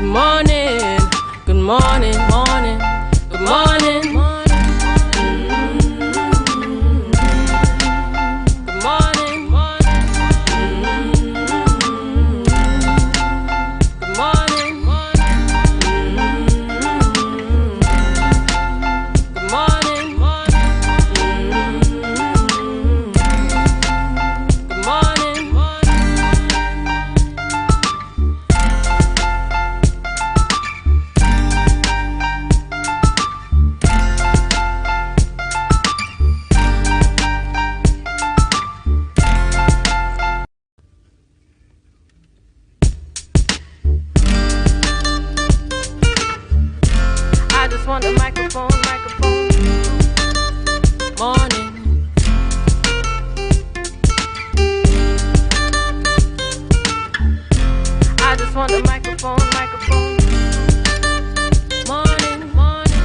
morning, good morning, morning, good morning, morning. Good morning, morning. Good morning, morning. Good morning, morning. Good morning, morning. I just want a microphone, microphone. Morning. I just want a microphone, microphone. Morning, morning.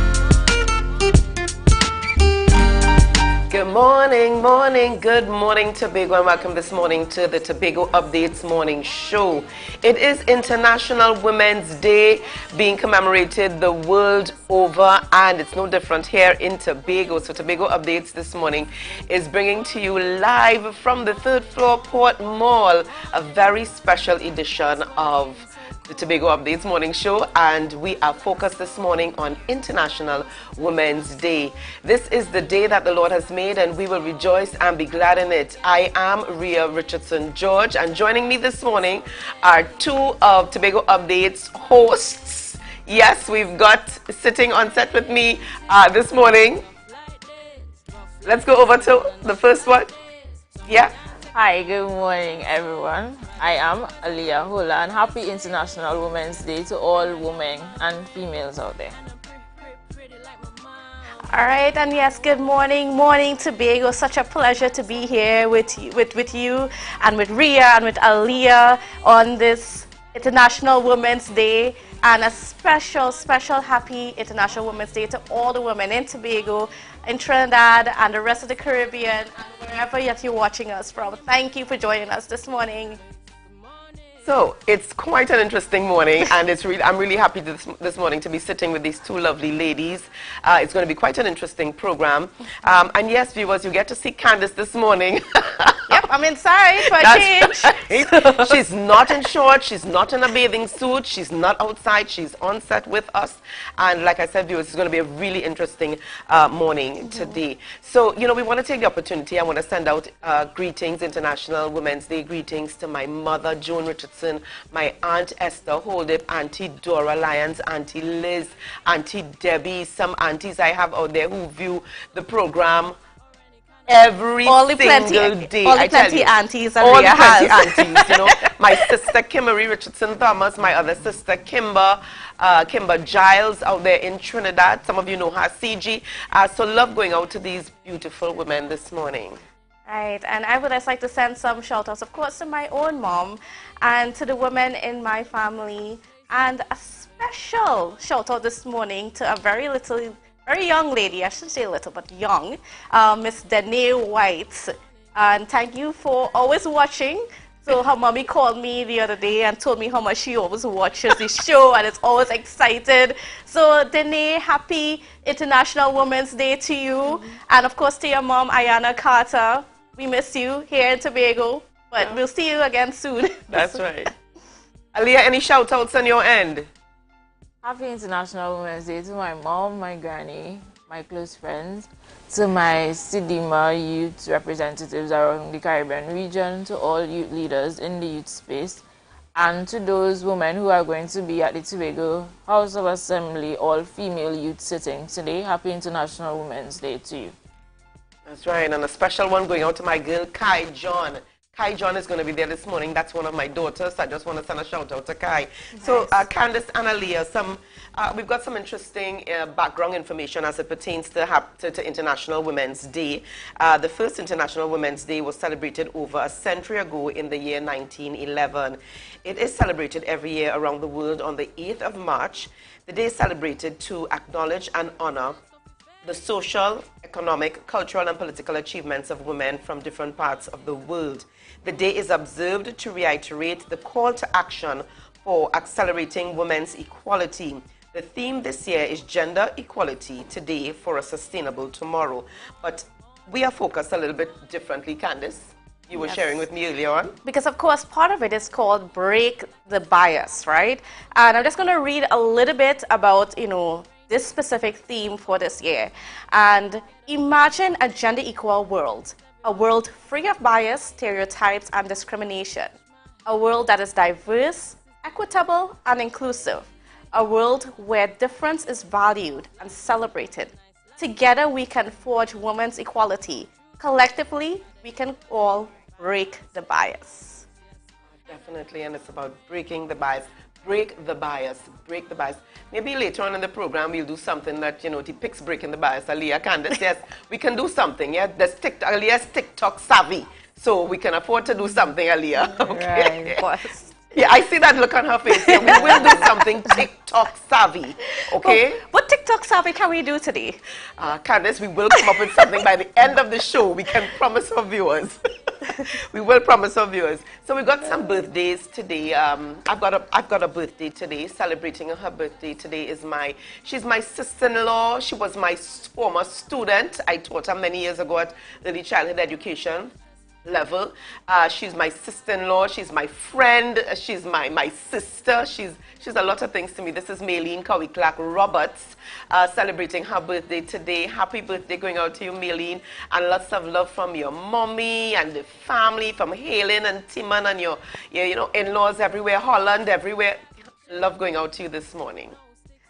Good morning, morning, good morning, Tobago, and welcome this morning to the Tobago Updates Morning Show. It is International Women's Day being commemorated the world over, and it's no different here in Tobago. So Tobago Updates this morning is bringing to you live from the third floor Port Mall a very special edition of the Tobago Updates Morning Show, and we are focused this morning on International Women's Day. This is the day that the Lord has made, and we will rejoice and be glad in it. I am Rhea Richardson George, and joining me this morning are two of Tobago Updates hosts. Yes, we've got sitting on set with me this morning. Let's go over to the first one. Yeah. Hi, good morning everyone. I am Aliyah Hola, and happy International Women's Day to all women and females out there. All right, and yes, good morning Tobago. Such a pleasure to be here with you and with Rhea and with Aliyah on this International Women's Day, and a special happy International Women's Day to all the women in Tobago, in Trinidad, and the rest of the Caribbean, and wherever yet you're watching us from. Thank you for joining us this morning. So it's quite an interesting morning, and I'm really happy this morning to be sitting with these two lovely ladies. It's going to be quite an interesting program. And yes, viewers, you get to see Candace this morning. Yep, I'm inside for a change. Right. She's not in shorts, she's not in a bathing suit, she's not outside, she's on set with us. And like I said, viewers, it's going to be a really interesting morning today. So, you know, we want to take the opportunity. I want to send out greetings, International Women's Day greetings to my mother, Joan Richardson, my Aunt Esther Holdip, Auntie Dora Lyons, Auntie Liz, Auntie Debbie, some aunties I have out there who view the program every single day. All the plenty aunties and all Rhea the plenty has. aunties, you know. My sister Kimberly Richardson Thomas, my other sister Kimber Giles out there in Trinidad. Some of you know her, CG. So love going out to these beautiful women this morning. Right, and I would just like to send some shout outs, of course, to my own mom and to the women in my family, and a special shout out this morning to a very young lady, I shouldn't say little, but young, Miss Danae White. And thank you for always watching. So her mommy called me the other day and told me how much she always watches the show and is always excited. So Danae, happy International Women's Day to you. And of course to your mom, Ayana Carter. We miss you here in Tobago, but we'll see you again soon. That's right. Aliyah, any shout outs on your end? Happy International Women's Day to my mom, my granny, my close friends, to my Sidima youth representatives around the Caribbean region, to all youth leaders in the youth space, and to those women who are going to be at the Tobago House of Assembly all-female youth sitting today. Happy International Women's Day to you. That's right, and a special one going out to my girl, Kai John. Kai John is going to be there this morning. That's one of my daughters. I just want to send a shout out to Kai. Nice. So, Candace and Aliyah, we've got some interesting background information as it pertains to International Women's Day. The first International Women's Day was celebrated over a century ago in the year 1911. It is celebrated every year around the world on the 8th of March. The day is celebrated to acknowledge and honor the social, economic, cultural, and political achievements of women from different parts of the world. The day is observed to reiterate the call to action for accelerating women's equality. The theme this year is gender equality today for a sustainable tomorrow. But we are focused a little bit differently, Candice. You were sharing with me earlier on. Because, of course, part of it is called Break the Bias, right? And I'm just going to read a little bit about, this specific theme for this year. And imagine a gender equal world, a world free of bias, stereotypes, and discrimination. A world that is diverse, equitable, and inclusive. A world where difference is valued and celebrated. Together we can forge women's equality. Collectively, we can all break the bias. Definitely, and it's about breaking the bias. Break the bias. Break the bias. Maybe later on in the program we'll do something that, depicts breaking the bias. Aliyah, Candice, yes, we can do something. Yeah, Aliyah's TikTok savvy, so we can afford to do something, Aliyah. Okay. Right. Yeah, I see that look on her face. Yeah, we will do something TikTok savvy, okay? What TikTok savvy can we do today? Candice, we will come up with something by the end of the show. We can promise our viewers. We will promise our viewers. So we've got some birthdays today. I've got a birthday today. Celebrating her birthday today is she's my sister-in-law. She was my former student. I taught her many years ago at early childhood education level. She's my sister-in-law, she's my friend, she's my sister, she's a lot of things to me. This is Maylene Cowie Clark Roberts celebrating her birthday today. Happy birthday going out to you, Maylene, and lots of love from your mommy and the family, from Helen and Timon and your in-laws everywhere, Holland, everywhere. Love going out to you this morning.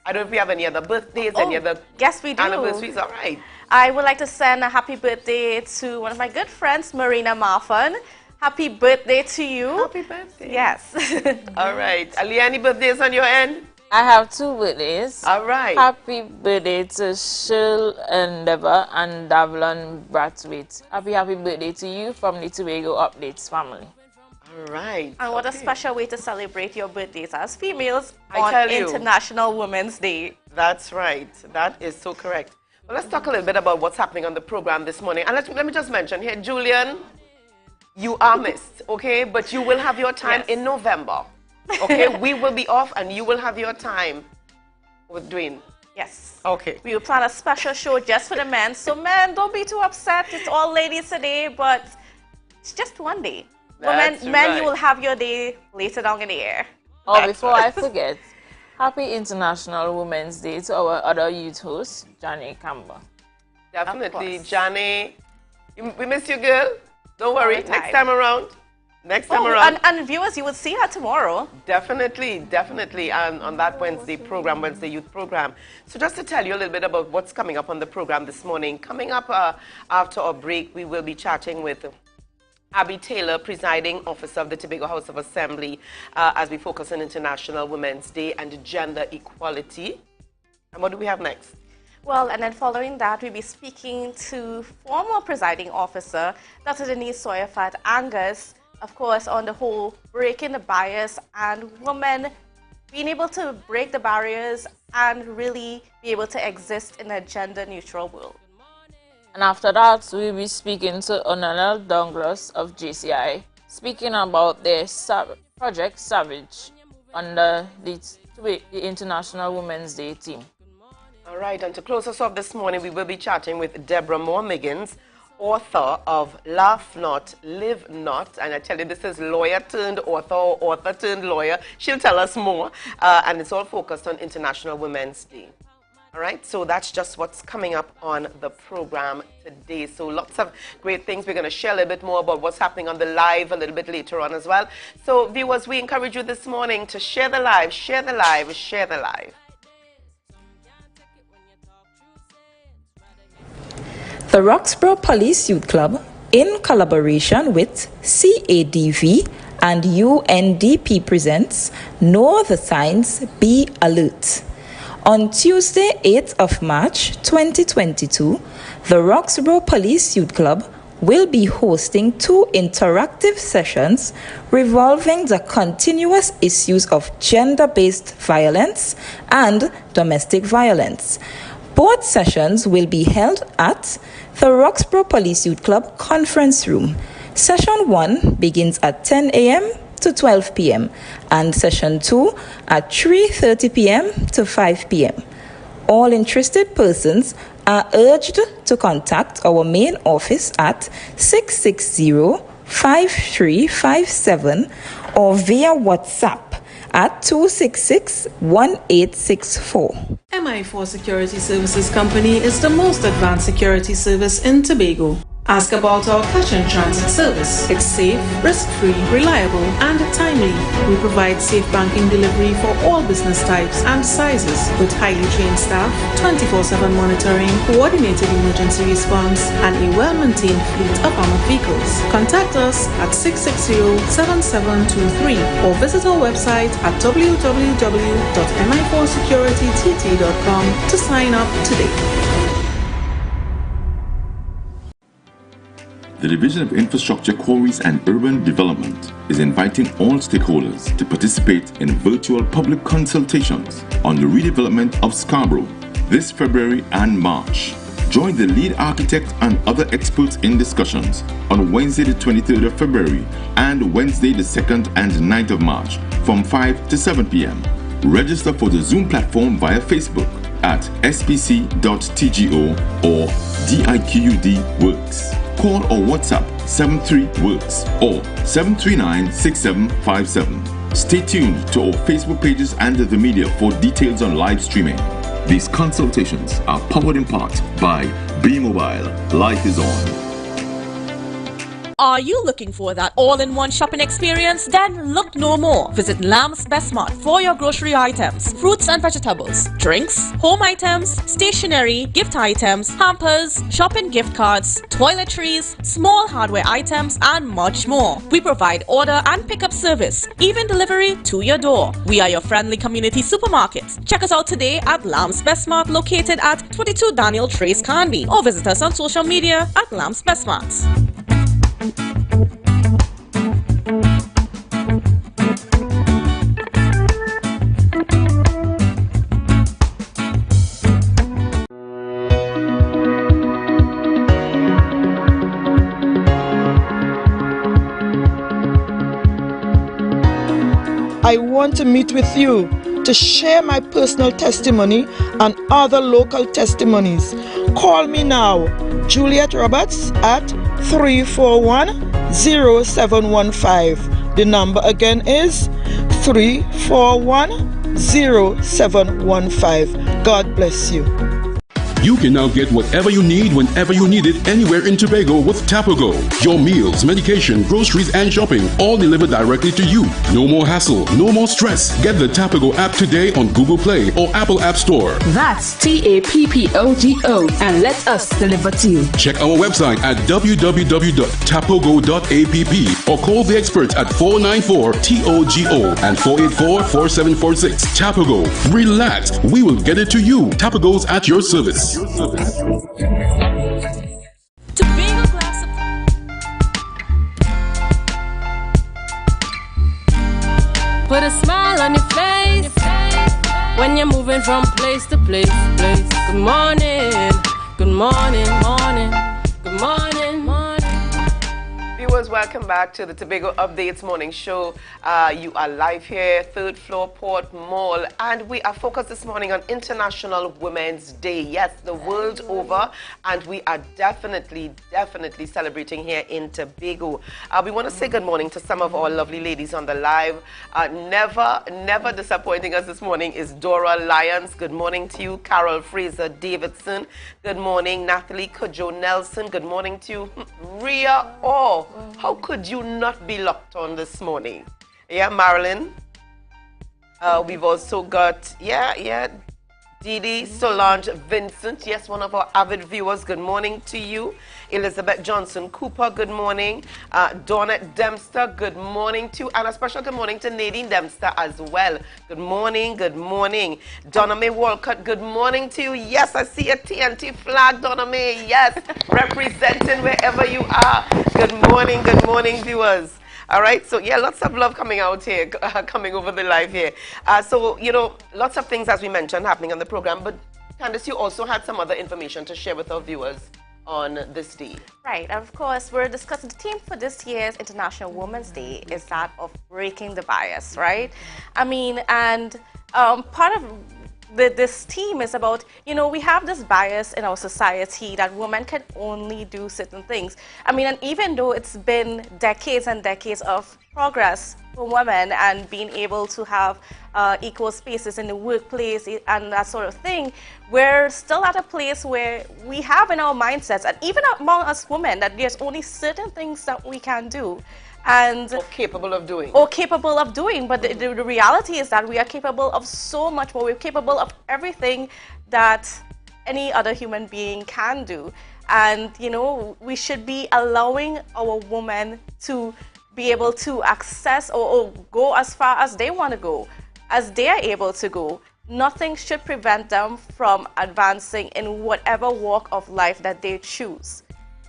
I don't know if we have any other birthdays, any other yes, we do. Anniversaries. All right. I would like to send a happy birthday to one of my good friends, Marina Marfan. Happy birthday to you. Happy birthday. Yes. All right. Aliyah, any birthdays on your end? I have 2 birthdays. All right. Happy birthday to Shirl Endeavor and Davlon Brathwaite. Happy birthday to you from the Tobago Updates family. All right. And what a special way to celebrate your birthdays as females on International Women's Day. That's right. That is so correct. Well, let's talk a little bit about what's happening on the program this morning. And let me just mention here, Julian, you are missed, okay? But you will have your time in November, okay? We will be off and you will have your time with Dwayne. Yes. Okay. We will plan a special show just for the men. So men, don't be too upset. It's all ladies today, but it's just one day. Men, you will have your day later down in the air. Oh, before I forget, happy International Women's Day to our other youth host, Johnny Campbell. Definitely, Johnny. We miss you, girl. Don't worry. Next time around. And viewers, you will see her tomorrow. Definitely. And on that Wednesday youth program. So just to tell you a little bit about what's coming up on the program this morning. Coming up after our break, we will be chatting with Abby Taylor, presiding officer of the Tobago House of Assembly, as we focus on International Women's Day and gender equality. And what do we have next? Well, and then following that, we'll be speaking to former presiding officer, Dr. Denise Sawyerfat Angus, of course, on the whole breaking the bias and women being able to break the barriers and really be able to exist in a gender-neutral world. And after that, we'll be speaking to Onanel Douglas of JCI, speaking about their Project Savage under the International Women's Day team. All right, and to close us off this morning, we will be chatting with Deborah Moore-Miggins, author of Laugh Not, Live Not. And I tell you, this is lawyer turned author or author turned lawyer. She'll tell us more. And it's all focused on International Women's Day. All right, so that's just what's coming up on the program today. So lots of great things. We're going to share a little bit more about what's happening on the live a little bit later on as well. So viewers, we encourage you this morning to share the live, share the live, share the live. The Roxborough Police Youth Club, in collaboration with CADV and UNDP, presents Know the Signs, Be Alert. On Tuesday, 8th of March 2022, the Roxborough Police Youth Club will be hosting 2 interactive sessions revolving the continuous issues of gender-based violence and domestic violence. Both sessions will be held at the Roxborough Police Youth Club Conference Room. Session 1 begins at 10 a.m. to 12 p.m. and session 2 at 3:30 p.m. to 5 p.m. All interested persons are urged to contact our main office at 660-5357 or via WhatsApp at 266-1864. MI4 Security Services Company is the most advanced security service in Tobago. Ask about our cash and transit service. It's safe, risk-free, reliable, and timely. We provide safe banking delivery for all business types and sizes with highly trained staff, 24/7 monitoring, coordinated emergency response, and a well-maintained fleet of armored vehicles. Contact us at 660-7723 or visit our website at www.mi4securitytt.com to sign up today. The Division of Infrastructure, Quarries and Urban Development is inviting all stakeholders to participate in virtual public consultations on the redevelopment of Scarborough this February and March. Join the lead architect and other experts in discussions on Wednesday the 23rd of February and Wednesday the 2nd and 9th of March from 5 to 7 p.m. Register for the Zoom platform via Facebook at spc.tgo or DIQUD Works. Call or WhatsApp 73-WORKS or 739-6757. Stay tuned to our Facebook pages and the media for details on live streaming. These consultations are powered in part by B-Mobile. Life is on. Are you looking for that all-in-one shopping experience? Then look no more. Visit Lamb's Best Mart for your grocery items, fruits and vegetables, drinks, home items, stationery, gift items, hampers, shopping gift cards, toiletries, small hardware items, and much more. We provide order and pickup service, even delivery to your door. We are your friendly community supermarket. Check us out today at Lamb's Best Mart, located at 22 Daniel Trace Canby, or visit us on social media at Lamb's Best Mart. I want to meet with you to share my personal testimony and other local testimonies. Call me now, Juliet Roberts, at 341-0715. The number again is 341-0715. God bless you. You can now get whatever you need whenever you need it anywhere in Tobago with Tobago. Your meals, medication, groceries and shopping all delivered directly to you. No more hassle, no more stress. Get the Tobago app today on Google Play or Apple App Store. That's TAPPOGO and let us deliver to you. Check our website at www.tapogo.app or call the experts at 494-TOGO and 484-4746. Tobago. Relax. We will get it to you. Tobago's at your service. Tobago Glass. Put a smile on your face when you're moving from place to place. Good morning, good morning, morning, good morning, morning. Viewers, welcome back to the Tobago Updates Morning Show. You are live here, third floor Port Mall, and we are focused this morning on International Women's Day. Yes, the world over, and we are definitely celebrating here in Tobago. We want to say good morning to some of our lovely ladies on the live. Never disappointing us this morning is Dora Lyons. Good morning to you. Carol Fraser Davidson. Good morning. Natalie Kojo Nelson. Good morning to you. Ria Oh. How could you not be locked on this morning? Yeah, Marilyn. We've also got, Didi, Solange, Vincent. Yes, one of our avid viewers. Good morning to you. Elizabeth Johnson Cooper, good morning. Donna Dempster, good morning to you. And a special good morning to Nadine Dempster as well. Good morning, good morning. Donna Mae Walcott, good morning to you. Yes, I see a TNT flag, Donna Mae. Yes, representing wherever you are. Good morning, viewers. All right, so yeah, lots of love coming out here, coming over the live here. So, you know, lots of things, as we mentioned, happening on the program. But Candace, you also had some other information to share with our viewers. on this day? Right, and of course, we're discussing the theme for this year's International Women's Day is that of breaking the bias, right? I mean, and part of this theme is about, you know, we have this bias in our society that women can only do certain things. I mean, and even though it's been decades and decades of progress for women and being able to have equal spaces in the workplace and that sort of thing, we're still at a place where we have in our mindsets, and even among us women, that there's only certain things that we can do. And or capable of doing. But the reality is that we are capable of so much more. We're capable of everything that any other human being can do. And, you know, we should be allowing our women to be able to access or go as far as they want to go, as they are able to go. Nothing should prevent them from advancing in whatever walk of life that they choose.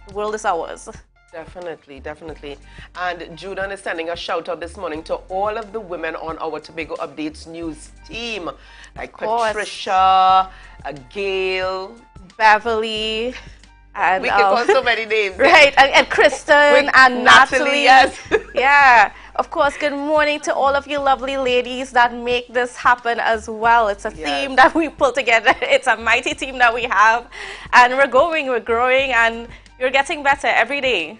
The world is ours. Definitely, definitely. And Judah is sending a shout out this morning to all of the women on our Tobago Updates news team, like Patricia, Gail, Beverly, and we can call so many names. Right, and Kristen and Natalie. Yes. Yeah. Of course, good morning to all of you lovely ladies that make this happen as well. It's a theme that we pull together. It's a mighty team that we have. And we're growing, and you're getting better every day.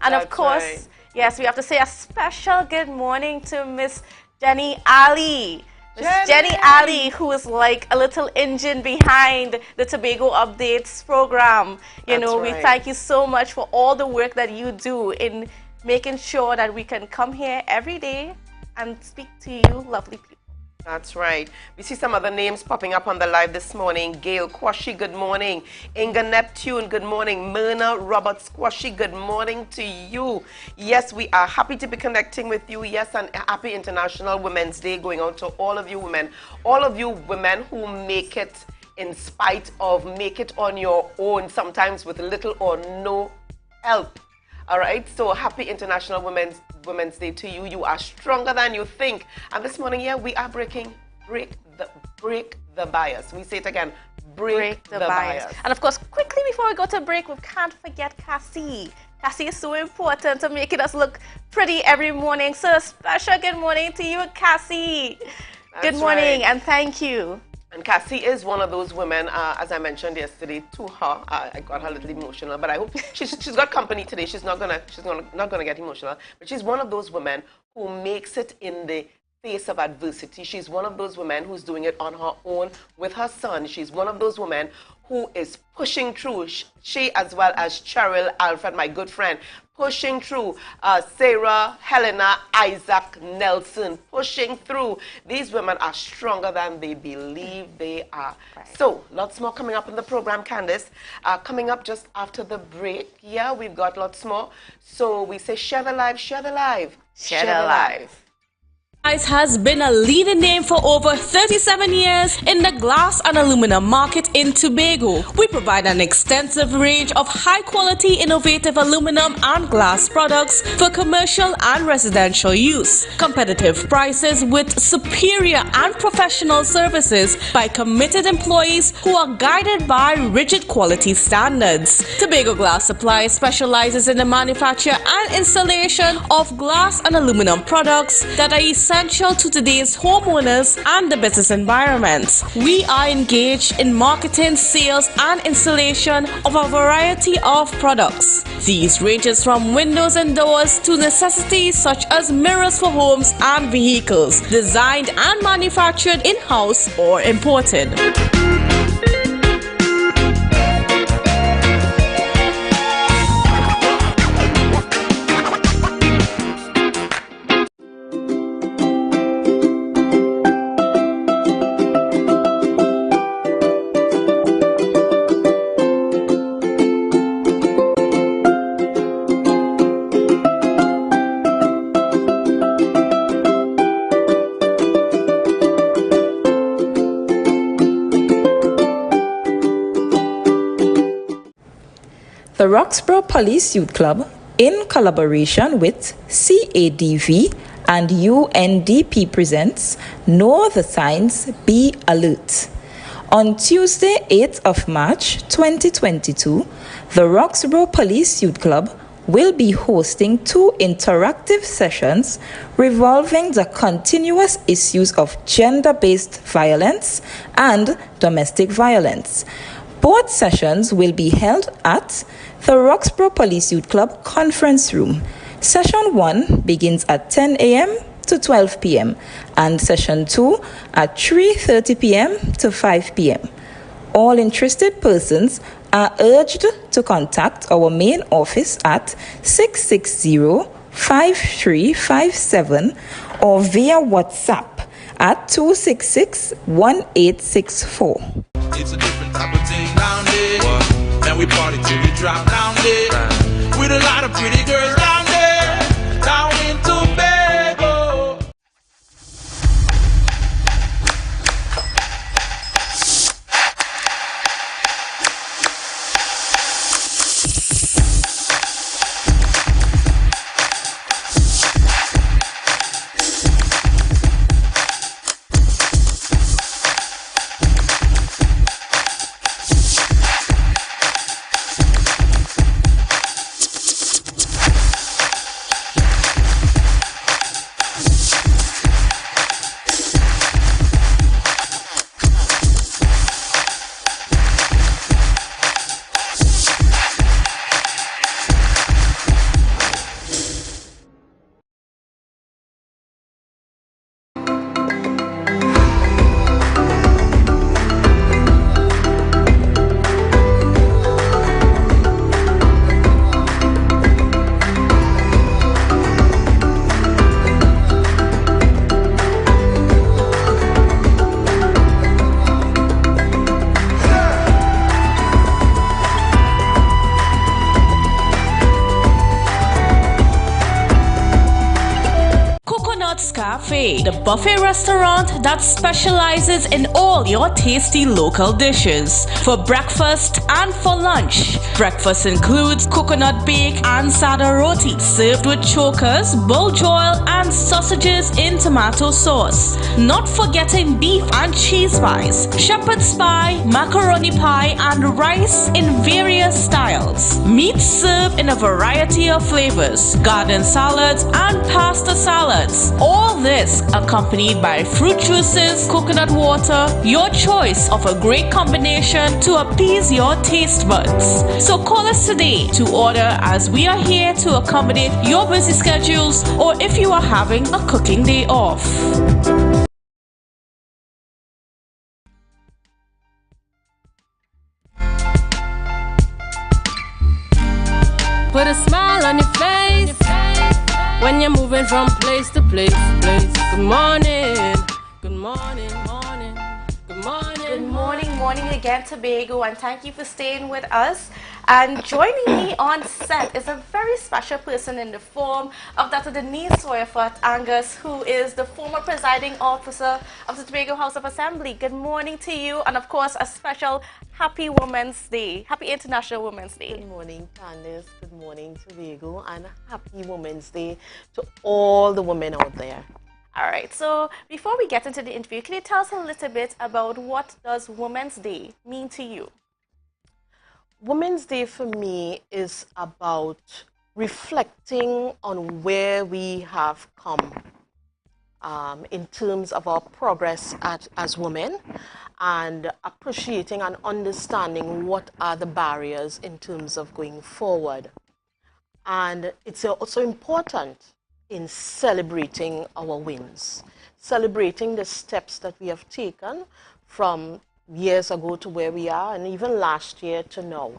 And of course, yes, we have to say a special good morning to Miss Jenny Ali. Miss Jenny Ali, who is like a little engine behind the Tobago Updates program. You know, we thank you so much for all the work that you do in making sure that we can come here every day and speak to you lovely people. That's right. We see some other names popping up on the live this morning. Gail Quashi, good morning. Inga Neptune, good morning. Myrna Roberts Quashi, good morning to you. Yes, we are happy to be connecting with you. Yes, and happy International Women's Day going out to all of you women who make it in spite of, make it on your own, sometimes with little or no help. All right, so happy International Women's Day to you. You are stronger than you think. And this morning, we are break the bias. We say it again, break the bias. And of course, quickly before we go to break, we can't forget Cassie. Cassie is so important to making us look pretty every morning. So a special good morning to you, Cassie. Good morning and thank you. And Cassie is one of those women, as I mentioned yesterday to her. I got her a little emotional, but I hope she's got company today. She's not gonna get emotional. But she's one of those women who makes it in the face of adversity. She's one of those women who's doing it on her own with her son. She's one of those women who is pushing through. She, as well as Cheryl Alfred, my good friend, pushing through. Sarah, Helena, Isaac, Nelson, pushing through. These women are stronger than they believe they are. Right. So, lots more coming up in the program, Candice. Coming up just after the break. Yeah, we've got lots more. So, we say share the live, share the live, share the live. Ice has been a leading name for over 37 years in the glass and aluminum market in Tobago. We provide an extensive range of high-quality, innovative aluminum and glass products for commercial and residential use. Competitive prices with superior and professional services by committed employees who are guided by rigid quality standards. Tobago Glass Supply specializes in the manufacture and installation of glass and aluminum products that are essential to today's homeowners and the business environment. We are engaged in marketing, sales, and installation of a variety of products. These ranges from windows and doors to necessities such as mirrors for homes and vehicles, designed and manufactured in-house or imported. The Roxborough Police Youth Club, in collaboration with CADV and UNDP, presents Know the Signs, Be Alert. On Tuesday, 8th of March 2022, the Roxborough Police Youth Club will be hosting 2 interactive sessions revolving the continuous issues of gender-based violence and domestic violence. Both sessions will be held at the Roxborough Police Youth Club Conference Room. Session 1 begins at 10 a.m. to 12 p.m. and Session 2 at 3:30 p.m. to 5 p.m. All interested persons are urged to contact our main office at 660-5357 or via WhatsApp at 266-1864. It's a different type of thing down there. And we party till we drop down there. With a lot of pretty girls down there. Down in Tobago. Cafe, the buffet restaurant that specializes in all your tasty local dishes. For breakfast and for lunch. Breakfast includes coconut bake and sada roti, served with chokers, bull joil, and sausages in tomato sauce. Not forgetting beef and cheese pies, shepherd's pie, macaroni pie, and rice in various styles. Meat served in a variety of flavors, garden salads, and pasta salads. All this accompanied by fruit juices, coconut water, your choice of a great combination to appease your taste buds. So call us today to order, as we are here to accommodate your busy schedules or if you are having a cooking day off. Put a smile on your face when you're moving from place to place. Good morning, good morning, morning, good morning. Good morning, morning again, Tobago, and thank you for staying with us. And joining me on set is a very special person in the form of Dr. Denise Sawyer-Fort Angus, who is the former presiding officer of the Tobago House of Assembly. Good morning to you, and of course, a special Happy Women's Day, Happy International Women's Day. Good morning, Candice. Good morning, Tobago, and Happy Women's Day to all the women out there. All right, so before we get into the interview, can you tell us a little bit about what does Women's Day mean to you? Women's Day for me is about reflecting on where we have come in terms of our progress as women, and appreciating and understanding what are the barriers in terms of going forward. And it's also important in celebrating our wins, celebrating the steps that we have taken from years ago to where we are, and even last year to now.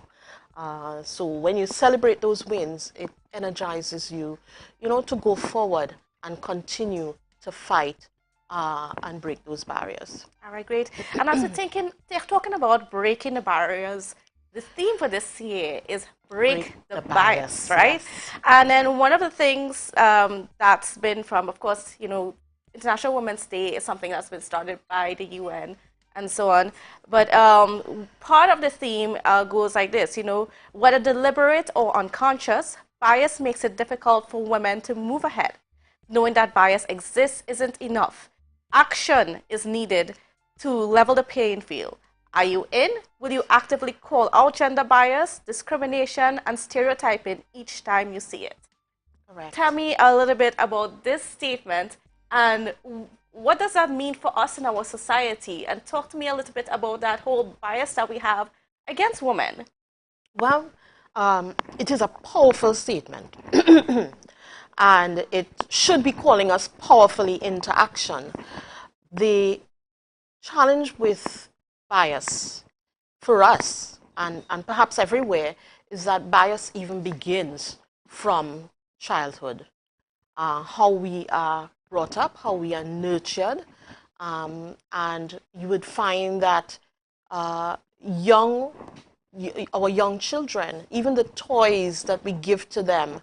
So when you celebrate those wins, it energizes you, to go forward and continue to fight and break those barriers. All right, great. And I was talking about breaking the barriers. The theme for this year is break the bias, right? Yes. And then one of the things that's been from, of course, International Women's Day is something that's been started by the UN and so on. But part of the theme goes like this, whether deliberate or unconscious, bias makes it difficult for women to move ahead. Knowing that bias exists isn't enough. Action is needed to level the playing field. Are you in? Will you actively call out gender bias, discrimination, and stereotyping each time you see it? Correct. Tell me a little bit about this statement and what does that mean for us in our society? And talk to me a little bit about that whole bias that we have against women. Well, it is a powerful statement. And it should be calling us powerfully into action. The challenge with bias for us, and perhaps everywhere, is that bias even begins from childhood. How we are brought up, how we are nurtured, and you would find that our young children, even the toys that we give to them,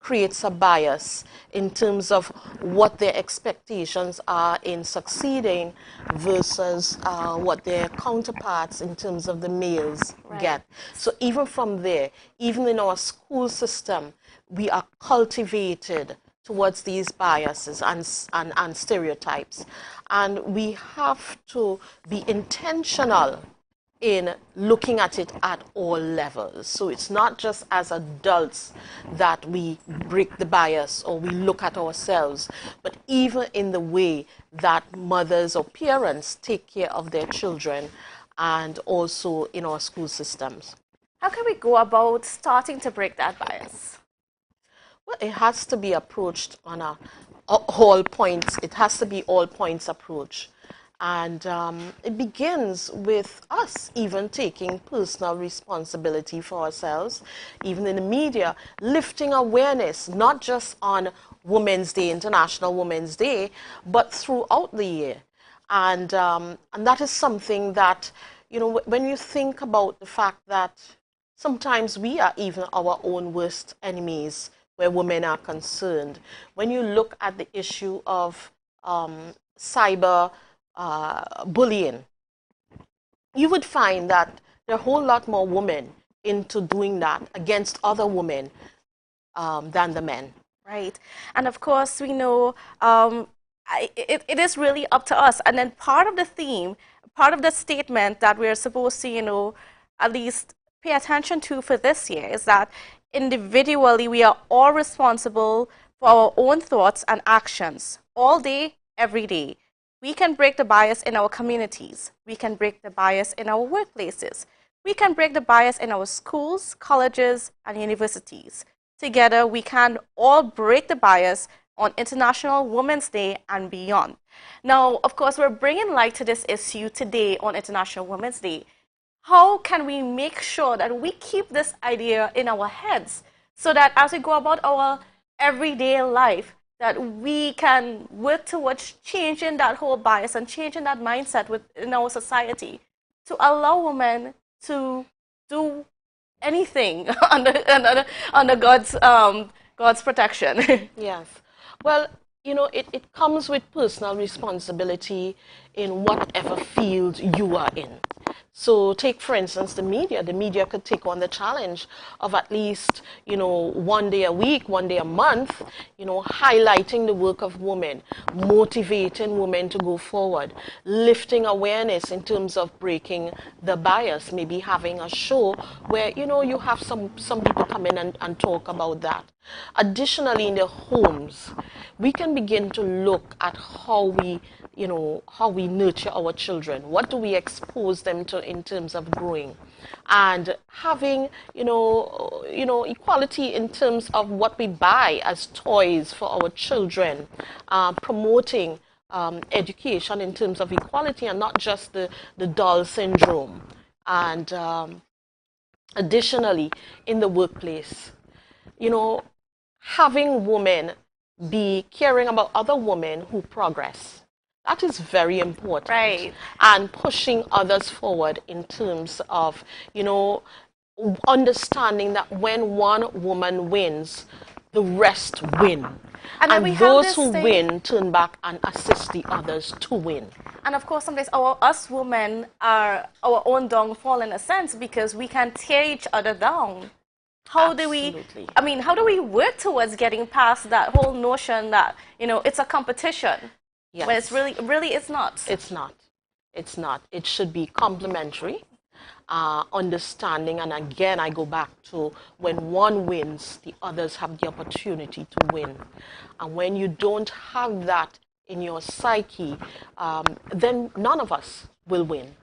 creates a bias in terms of what their expectations are in succeeding versus what their counterparts in terms of the males get. So even from there, even in our school system, we are cultivated towards these biases and stereotypes. And we have to be intentional in looking at it at all levels. So it's not just as adults that we break the bias or we look at ourselves, but even in the way that mothers or parents take care of their children and also in our school systems. How can we go about starting to break that bias? Well, it has to be approached on all points. It has to be all points approach. And it begins with us even taking personal responsibility for ourselves, even in the media, lifting awareness, not just on Women's Day, International Women's Day, but throughout the year. And that is something that, you know, when you think about the fact that sometimes we are even our own worst enemies where women are concerned. When you look at the issue of cyber bullying, you would find that there are a whole lot more women into doing that against other women than the men. Right. And of course, we know it is really up to us. And then part of the theme, part of the statement that we're supposed to, you know, at least pay attention to for this year is that individually we are all responsible for our own thoughts and actions all day, every day. We can break the bias in our communities. We can break the bias in our workplaces. We can break the bias in our schools, colleges, and universities. Together, we can all break the bias on International Women's Day and beyond. Now, of course, we're bringing light to this issue today on International Women's Day. How can we make sure that we keep this idea in our heads so that as we go about our everyday life, that we can work towards changing that whole bias and changing that mindset within our society to allow women to do anything under God's protection? Yes. Well, you know, it comes with personal responsibility in whatever field you are in. So take, for instance, the media. The media could take on the challenge of at least, you know, one day a week, one day a month, you know, highlighting the work of women, motivating women to go forward, lifting awareness in terms of breaking the bias, maybe having a show where, you know, you have some people come in and talk about that. Additionally, in their homes, we can begin to look at how we nurture our children. What do we expose them to in terms of growing? And having, you know, equality in terms of what we buy as toys for our children, promoting education in terms of equality and not just the doll syndrome. And additionally, in the workplace, you know, having women be caring about other women who progress. That is very important. Right. And pushing others forward in terms of, you know, understanding that when one woman wins, the rest win. And those who win turn back and assist the others to win. And of course, sometimes us women are our own downfall in a sense because we can tear each other down. How do we work towards getting past that whole notion that, you know, it's a competition? Yes. When it's really it's not. It's not. It's not. It should be complementary, understanding, and again, I go back to when one wins, the others have the opportunity to win. And when you don't have that in your psyche, then none of us will win.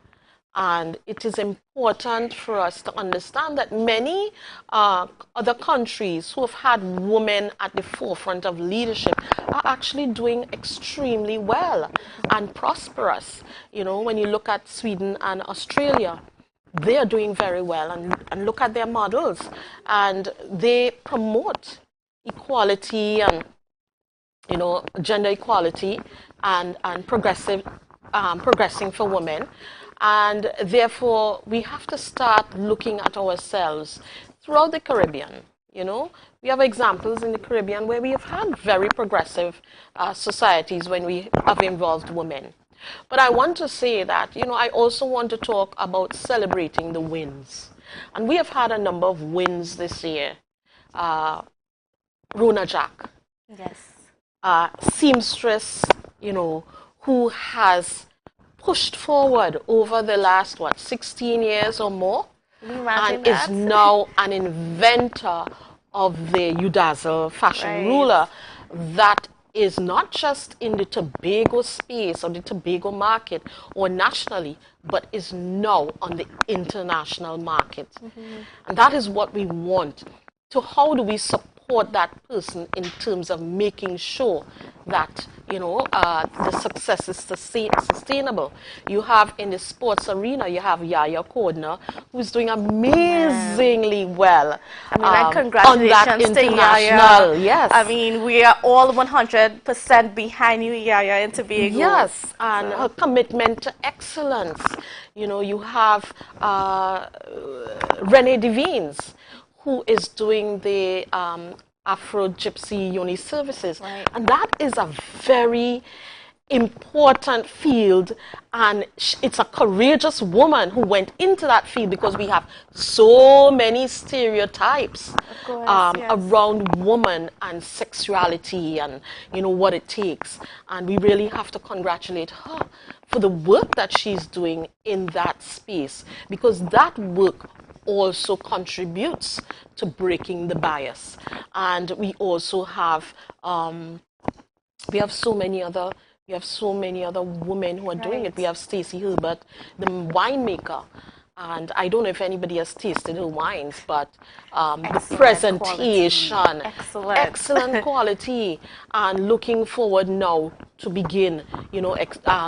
And it is important for us to understand that many other countries who have had women at the forefront of leadership are actually doing extremely well and prosperous. You know, when you look at Sweden and Australia, they are doing very well, and look at their models, and they promote equality and, you know, gender equality and progressing for women. And therefore, we have to start looking at ourselves throughout the Caribbean. You know, we have examples in the Caribbean where we have had very progressive societies when we have involved women. But I want to say that, you know, I also want to talk about celebrating the wins. And we have had a number of wins this year. Rona Jack. Yes. Seamstress, you know, who has pushed forward over the last, 16 years or more, and is now an inventor of the Udazzle fashion ruler that is not just in the Tobago space or the Tobago market or nationally, but is now on the international market. And that is what we want. So how do we support that person in terms of making sure that, you know, the success is sustainable? You have in the sports arena, you have Yaya Cordner, who's doing amazingly well. I mean, and congratulations to Yaya. Yes. I mean, we are all 100% behind you, Yaya, in Tobago. Yes, and her commitment to excellence. You know, you have Renee Devines, who is doing the Afro Gypsy Uni services. And that is a very important field, and it's a courageous woman who went into that field, because we have so many stereotypes around woman and sexuality and, you know, what it takes. And we really have to congratulate her for the work that she's doing in that space, because that work also contributes to breaking the bias. And we also have so many other women who are doing it. We have Stacey Hilbert, the winemaker, and I don't know if anybody has tasted her wines, but the presentation, excellent quality, and looking forward now to begin, you know,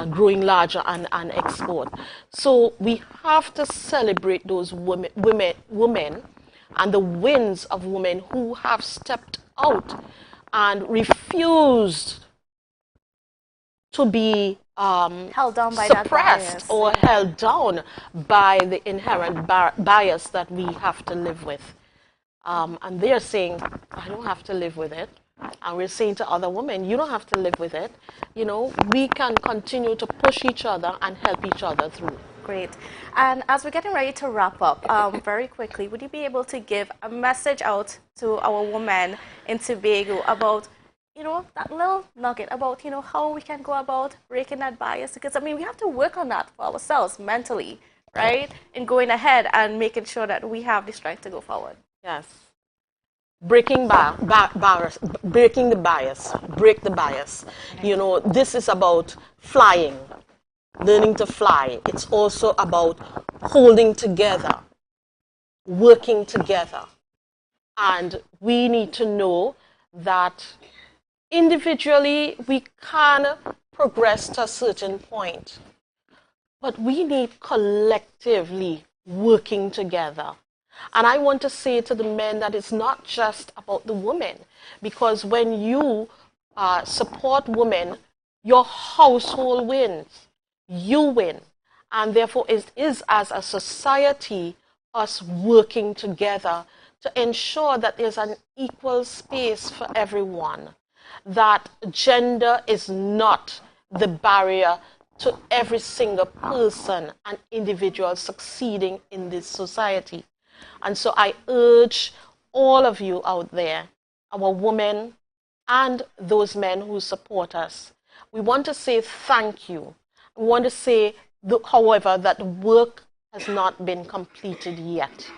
growing larger and export. So we have to celebrate those women and the wins of women who have stepped out and refused to be held down by suppressed or held down by the inherent bias that we have to live with. And they're saying, I don't have to live with it. And we're saying to other women, you don't have to live with it. You know, we can continue to push each other and help each other through. Great. And as we're getting ready to wrap up, very quickly, would you be able to give a message out to our women in Tobago about, you know, that little nugget about, you know, how we can go about breaking that bias? Because, I mean, we have to work on that for ourselves mentally, right? In going ahead and making sure that we have the strength to go forward. Yes. Breaking breaking the bias, break the bias. You know, this is about flying, learning to fly. It's also about holding together, working together. And we need to know that individually we can progress to a certain point, but we need collectively working together. And I want to say to the men that it's not just about the women, because when you support women, your household wins, you win. And therefore it is as a society us working together to ensure that there's an equal space for everyone, that gender is not the barrier to every single person and individual succeeding in this society. And so I urge all of you out there, our women and those men who support us, we want to say thank you. We want to say however, that work has not been completed yet.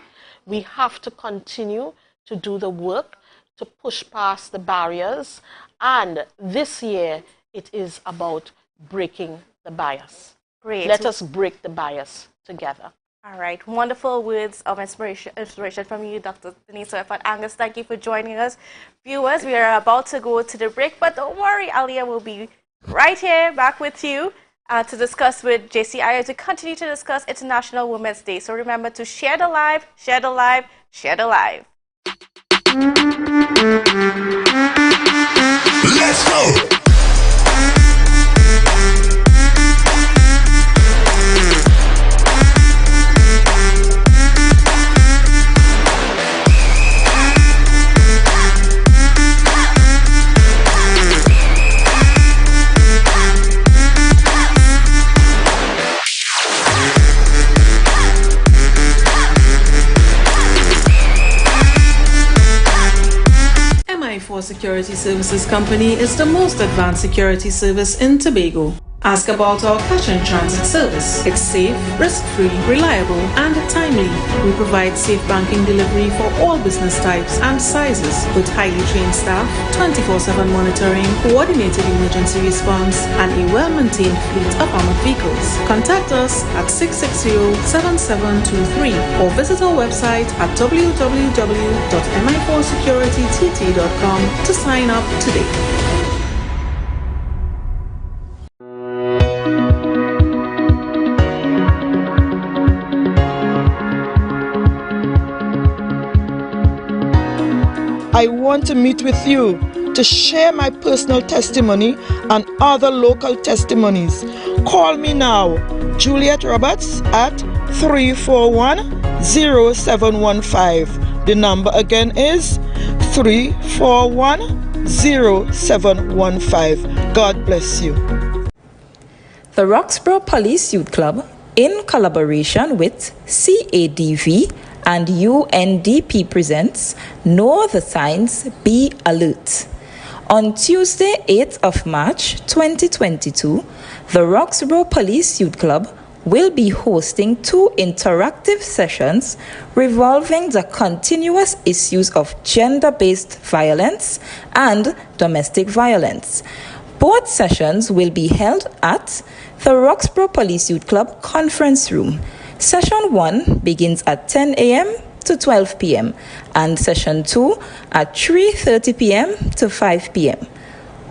We have to continue to do the work to push past the barriers, and this year it is about breaking the bias. Great. Let us break the bias together. All right, wonderful words of inspiration from you, Dr. Denise and Angus. Thank you for joining us. Viewers, we are about to go to the break, but don't worry, Alia will be right here back with you to discuss with JCI, to continue to discuss International Women's Day. So remember to share the live, share the live, share the live. Let's go! MI4 Security Services Company is the most advanced security service in Tobago. Ask about our cash and transit service. It's safe, risk-free, reliable, and timely. We provide safe banking delivery for all business types and sizes with highly trained staff, 24/7 monitoring, coordinated emergency response, and a well-maintained fleet of armored vehicles. Contact us at 660-7723 or visit our website at www.mi4securitytt.com to sign up today. I want to meet with you to share my personal testimony and other local testimonies. Call me now, Juliet Roberts, at 341-0715. The number again is 341-0715. God bless you. The Roxborough Police Youth Club, in collaboration with CADV and UNDP, presents Know the Signs, Be Alert. On Tuesday, 8th of March 2022, the Roxborough Police Youth Club will be hosting 2 interactive sessions revolving the continuous issues of gender-based violence and domestic violence. Both sessions will be held at the Roxborough Police Youth Club Conference Room. Session 1 begins at 10 a.m. to 12 p.m. and Session 2 at 3:30 p.m. to 5 p.m.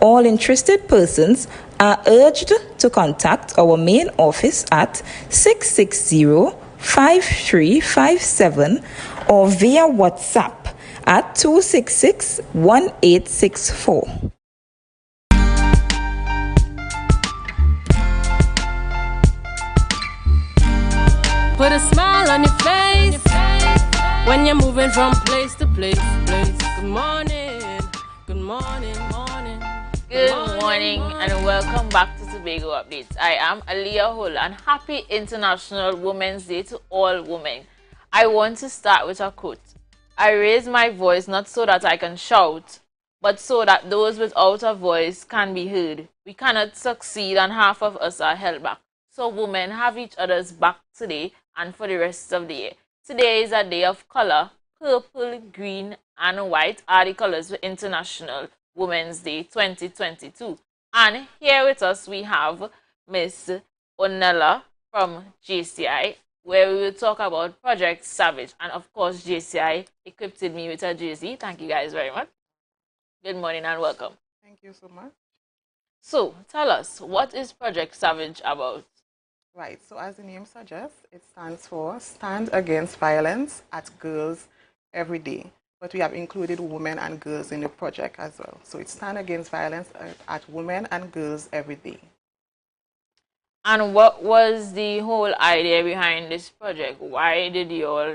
All interested persons are urged to contact our main office at 660-5357 or via WhatsApp at 266-1864. Put a smile on your face when you're moving from place to place. Good morning, good morning, morning. Good morning and welcome back to Tobago Updates. I am Aliyah Hull and happy International Women's Day to all women. I want to start with a quote. I raise my voice not so that I can shout, but so that those without a voice can be heard. We cannot succeed and half of us are held back. So women have each other's back today and for the rest of the year. Today is a day of color. Purple, green, and white are the colors for International Women's Day 2022. And here with us we have Miss Onella from JCI, where we will talk about Project Savage. And of course, JCI equipped me with a jersey. Thank you guys very much. Good morning and welcome. Thank you so much. So, tell us, what is Project Savage about? Right, so as the name suggests, it stands for Stand Against Violence at Girls Every Day. But we have included women and girls in the project as well. So it's Stand Against Violence at Women and Girls Every Day. And what was the whole idea behind this project? Why did you all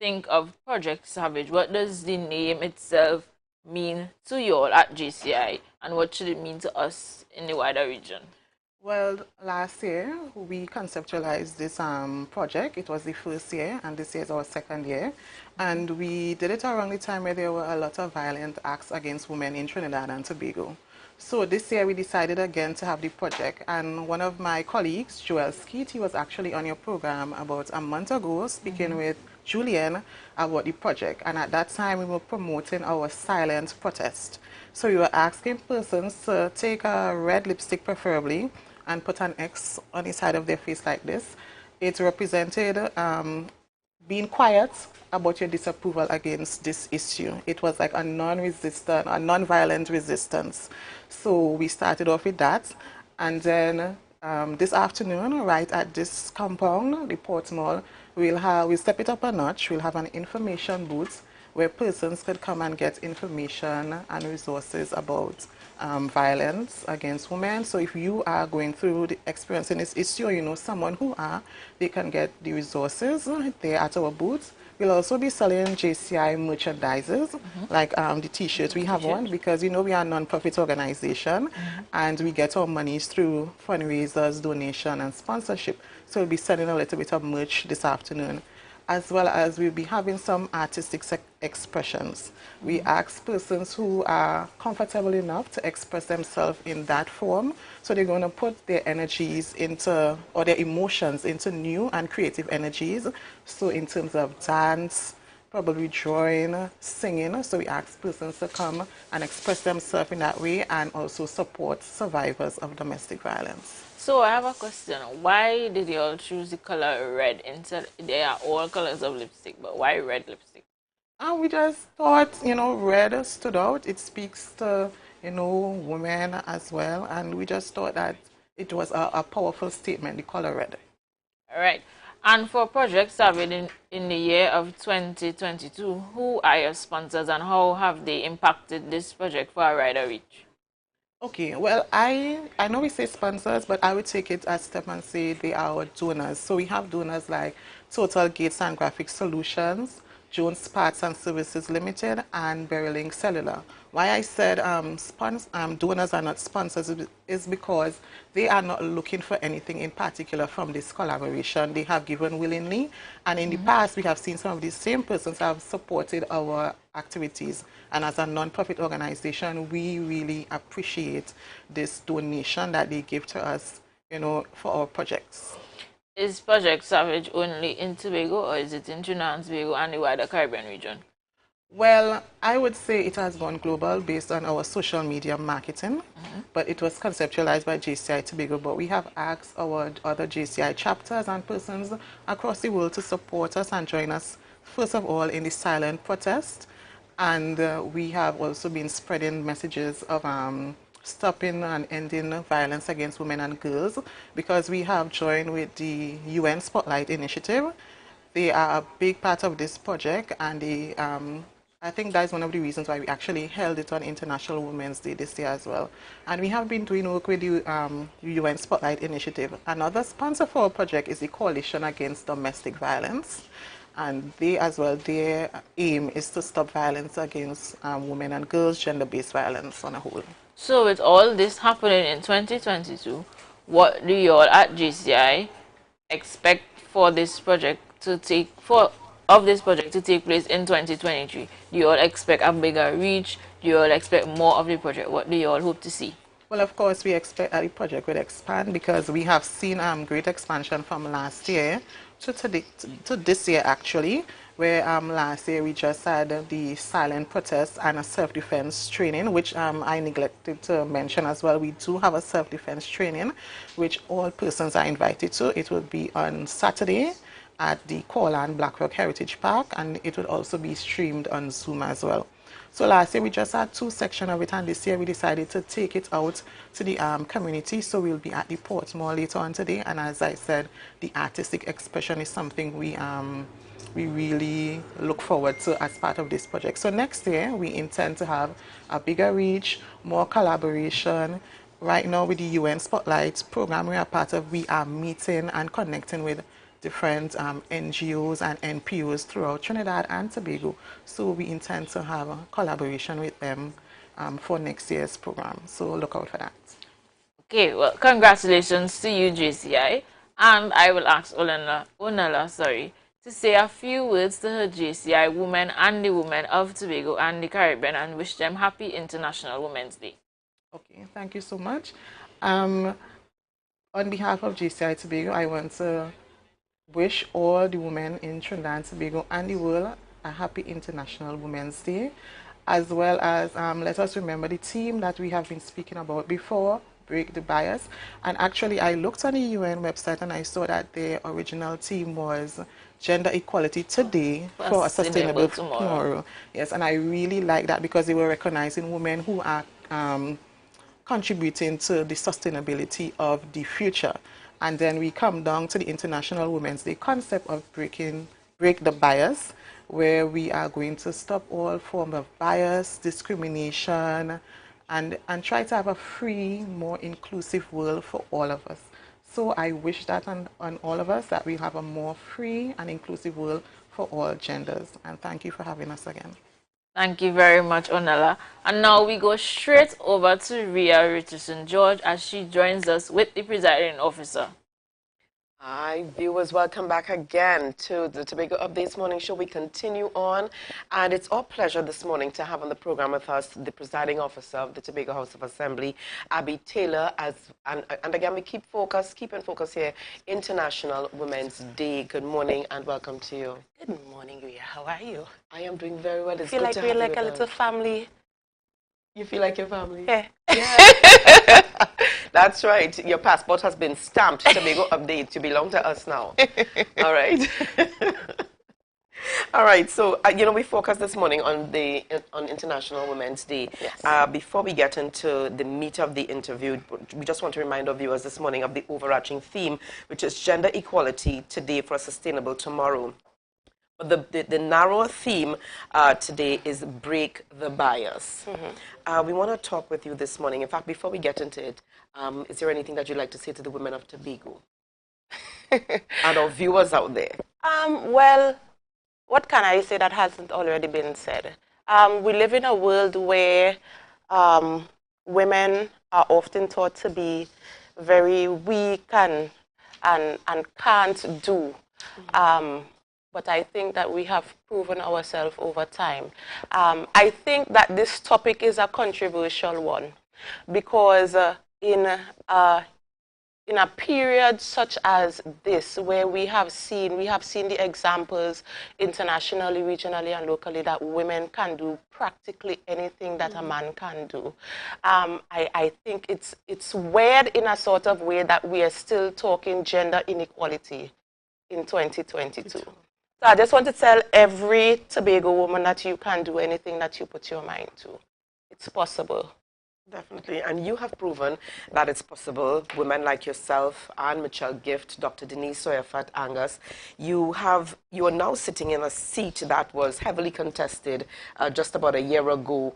think of Project Savage? What does the name itself mean to you all at JCI? And what should it mean to us in the wider region? Well, last year we conceptualized this project. It was the first year, and this year is our second year. And we did it around the time where there were a lot of violent acts against women in Trinidad and Tobago. So this year we decided again to have the project, and one of my colleagues, Joel Skeet, he was actually on your program about a month ago speaking with Julian about the project, and at that time we were promoting our silent protest. So we were asking persons to take a red lipstick preferably and put an X on the side of their face like this. It represented being quiet about your disapproval against this issue. It was like a non-resistant, a non-violent resistance. So we started off with that, and then this afternoon, right at this compound, the Port Mall, we'll step it up a notch. We'll have an information booth where persons could come and get information and resources about violence against women. So if you are going through the experiencing this issue, or you know someone who are, they can get the resources there at our booth. We'll also be selling JCI merchandises, like the T-shirts we have on, because you know we are a non-profit organization, and we get our monies through fundraisers, donation, and sponsorship. So we'll be selling a little bit of merch this afternoon, as well as we'll be having some artistic expressions. We ask persons who are comfortable enough to express themselves in that form. So they're going to put their energies into, or their emotions into new and creative energies. So in terms of dance, probably drawing, singing. So we ask persons to come and express themselves in that way, and also support survivors of domestic violence. So I have a question. Why did you all choose the color red instead? They are all colors of lipstick, but why red lipstick? We just thought, you know, red stood out. It speaks to, you know, women as well. And we just thought that it was a powerful statement, the color red. All right. And for projects started in the year of 2022, who are your sponsors and how have they impacted this project for a wider reach? Okay, well, I know we say sponsors, but I would take it as step and say they are our donors. So we have donors like Total Gates and Graphic Solutions, Jones Parts and Services Limited, and Berylink Cellular. Why I said donors are not sponsors is because they are not looking for anything in particular from this collaboration. They have given willingly, and in the past we have seen some of these same persons have supported our activities. And as a non-profit organization, we really appreciate this donation that they give to us, you know, for our projects. Is Project Savage only in Tobago, or is it in Trinidad and Tobago and the wider Caribbean region? Well, I would say it has gone global based on our social media marketing, but it was conceptualized by JCI Tobago. But we have asked our other JCI chapters and persons across the world to support us and join us, first of all, in the silent protest. And we have also been spreading messages of stopping and ending violence against women and girls, because we have joined with the UN Spotlight Initiative. They are a big part of this project, and they, I think that's one of the reasons why we actually held it on International Women's Day this year as well. And we have been doing work with the UN Spotlight Initiative. Another sponsor for our project is the Coalition Against Domestic Violence. And they as well, their aim is to stop violence against women and girls, gender-based violence on a whole. So with all this happening in 2022, what do you all at JCI expect for this project to take place in 2023? Do you all expect a bigger reach? Do you all expect more of the project? What do you all hope to see? Well, of course, we expect that the project will expand, because we have seen great expansion from last year to this year, actually, where last year we just had the silent protest and a self-defense training, which I neglected to mention as well. We do have a self-defense training, which all persons are invited to. It will be on Saturday at the Corland Black Rock Heritage Park, and it will also be streamed on Zoom as well. So last year we just had 2 sections of it, and this year we decided to take it out to the community. So we'll be at the Port Mall later on today, and as I said, the artistic expression is something we really look forward to as part of this project. So next year we intend to have a bigger reach, more collaboration. Right now with the UN Spotlight program we are part of, we are meeting and connecting with different NGOs and NPOs throughout Trinidad and Tobago. So we intend to have a collaboration with them for next year's program. So look out for that. Okay, well, congratulations to you, JCI. And I will ask Onala, to say a few words to her JCI women and the women of Tobago and the Caribbean, and wish them happy International Women's Day. Okay, thank you so much. On behalf of GCI Tobago, I want to wish all the women in Trinidad and Tobago and the world a happy International Women's Day, as well as let us remember the theme that we have been speaking about before, break the bias. And actually, I looked on the UN website and I saw that the original theme was gender equality today for a sustainable tomorrow. Yes, and I really like that because they were recognizing women who are contributing to the sustainability of the future. And then we come down to the International Women's Day concept of break the bias, where we are going to stop all form of bias, discrimination, and try to have a free, more inclusive world for all of us. So I wish that on all of us, that we have a more free and inclusive world for all genders. And thank you for having us again. Thank you very much, Onella. And now we go straight over to Ria Richardson George as she joins us with the presiding officer. Hi, viewers, welcome back again to the Tobago Updates Morning Show. We continue on, and it's our pleasure this morning to have on the program with us the presiding officer of the Tobago House of Assembly, Abby Taylor. And again, we keep in focus here, International Women's Day. Good morning and welcome to you. Good morning, Ria. How are you? I am doing very well. It's feel good like to we're have like you a with little us. family. You feel like your family? Yeah. That's right. Your passport has been stamped. Tobago Update. You belong to us now. All right. All right. So, we focused this morning on International Women's Day. Yes. Before we get into the meat of the interview, we just want to remind our viewers this morning of the overarching theme, which is gender equality today for a sustainable tomorrow. But the narrower theme today is break the bias. We want to talk with you this morning. In fact, before we get into it, is there anything that you'd like to say to the women of Tobago and our viewers out there? Well, what can I say that hasn't already been said? We live in a world where women are often thought to be very weak and can't do. But I think that we have proven ourselves over time. I think that this topic is a controversial one because in a period such as this, where we have seen the examples internationally, regionally, and locally that women can do practically anything that a man can do. I think it's weird in a sort of way that we are still talking gender inequality in 2022. So I just want to tell every Tobago woman that you can do anything that you put your mind to. It's possible. Definitely, and you have proven that it's possible. Women like yourself, Anne Mitchell Gift, Dr. Denise Soyafat Angus, you are now sitting in a seat that was heavily contested just about a year ago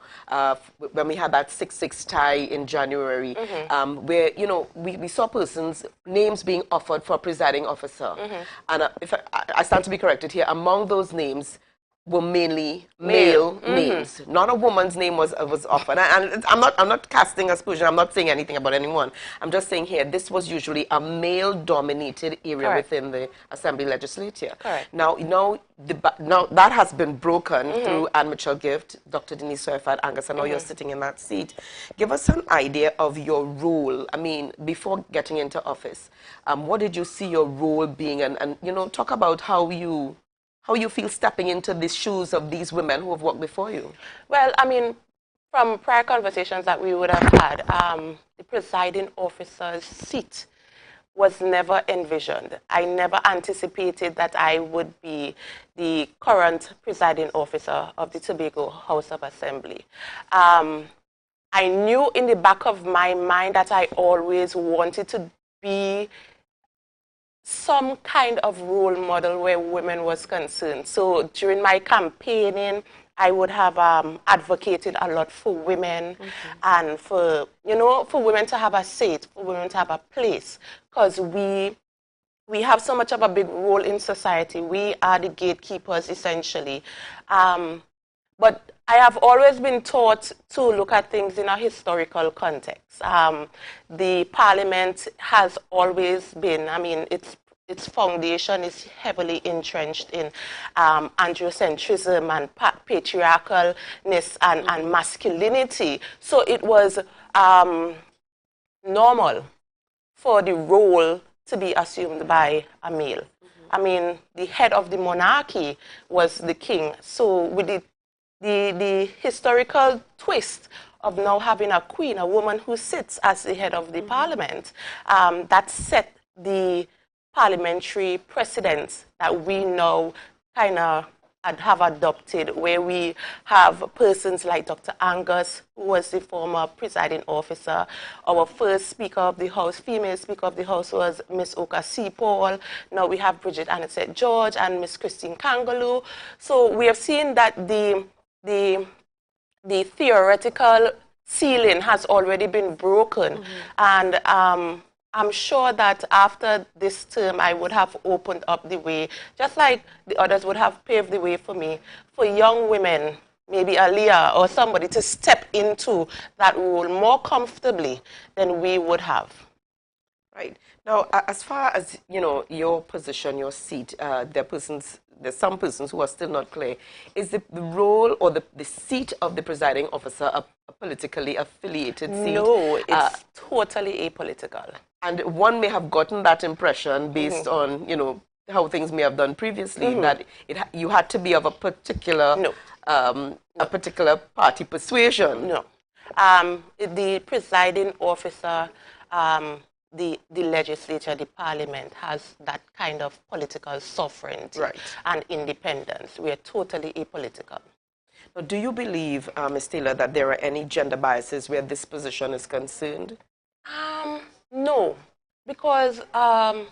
when we had that 6-6 tie in January, where we saw persons' names being offered for presiding officer, and if I stand to be corrected here, among those names were mainly male names. Not a woman's name was offered. And I'm not casting aspersion. I'm not saying anything about anyone. I'm just saying here, this was usually a male-dominated area within the Assembly legislature. Now that has been broken through Anne Mitchell Gift, Dr. Denise Soyafat Angus, and now you're sitting in that seat. Give us an idea of your role. I mean, before getting into office, what did you see your role being? And talk about how you feel stepping into the shoes of these women who have walked before you. Well, I mean, from prior conversations that we would have had, the presiding officer's seat was never envisioned. I never anticipated that I would be the current presiding officer of the Tobago House of Assembly. I knew in the back of my mind that I always wanted to be some kind of role model where women was concerned. So during my campaigning, I would have advocated a lot for women and for women to have a seat, for women to have a place, because we have so much of a big role in society. We are the gatekeepers, essentially. But I have always been taught to look at things in a historical context. The parliament has always been, I mean, its foundation is heavily entrenched in androcentrism and patriarchalness and masculinity. So it was normal for the role to be assumed by a male. I mean, the head of the monarchy was the king. So with the historical twist of now having a queen, a woman who sits as the head of the parliament, that set the parliamentary precedents that we now kind of have adopted, where we have persons like Dr. Angus, who was the former presiding officer. Our first Speaker of the House, female Speaker of the House, was Miss Oka C. Paul. Now we have Bridget Annette George and Miss Christine Kangaloo. So we have seen that the theoretical ceiling has already been broken. And I'm sure that after this term, I would have opened up the way, just like the others would have paved the way for me, for young women, maybe Aliyah or somebody, to step into that role more comfortably than we would have. Right. Now, as far as, you know, your position, your seat, there's some persons who are still not clear. Is the role or the seat of the presiding officer a politically affiliated seat? No, it's totally apolitical. And one may have gotten that impression based on, you know, how things may have done previously, that you had to be of a particular, a particular party persuasion. No. The presiding officer, the legislature, the parliament has that kind of political sovereignty and independence. We are totally apolitical. Now, do you believe, Ms. Taylor, that there are any gender biases where this position is concerned? No, because one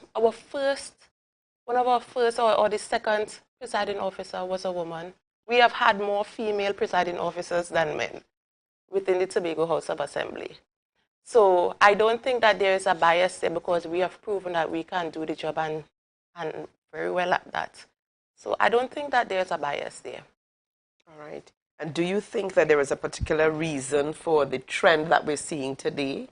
of our first or the second presiding officer was a woman. We have had more female presiding officers than men within the Tobago House of Assembly. So I don't think that there is a bias there, because we have proven that we can do the job and very well at that. So I don't think that there's a bias there. All right. And do you think that there is a particular reason for the trend that we're seeing today?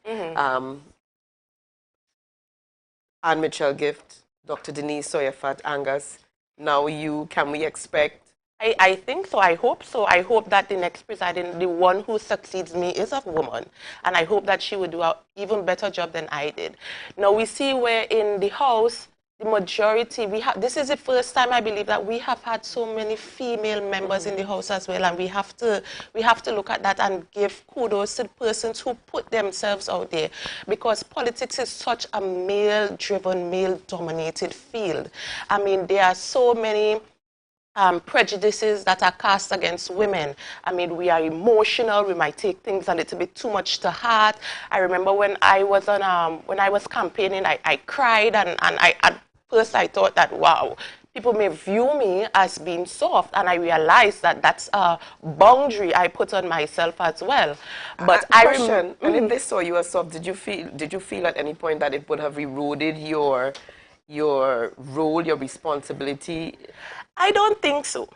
Anne Mitchell Gift, Dr. Denise Sawyer-Fat Angus, now you, can we expect? I think so. I hope so. I hope that the next presiding, the one who succeeds me, is a woman. And I hope that she would do an even better job than I did. Now, we see where in the House, the majority, this is the first time I believe that we have had so many female members in the House as well, and we have to look at that and give kudos to the persons who put themselves out there, because politics is such a male-driven, male-dominated field. I mean, there are so many prejudices that are cast against women. I mean, we are emotional. We might take things a little bit too much to heart. I remember when I was campaigning, I cried, and at first I thought that, wow, people may view me as being soft, and I realized that that's a boundary I put on myself as well. But and if they saw you as soft, did you feel at any point that it would have eroded your role, your responsibility? I don't think so.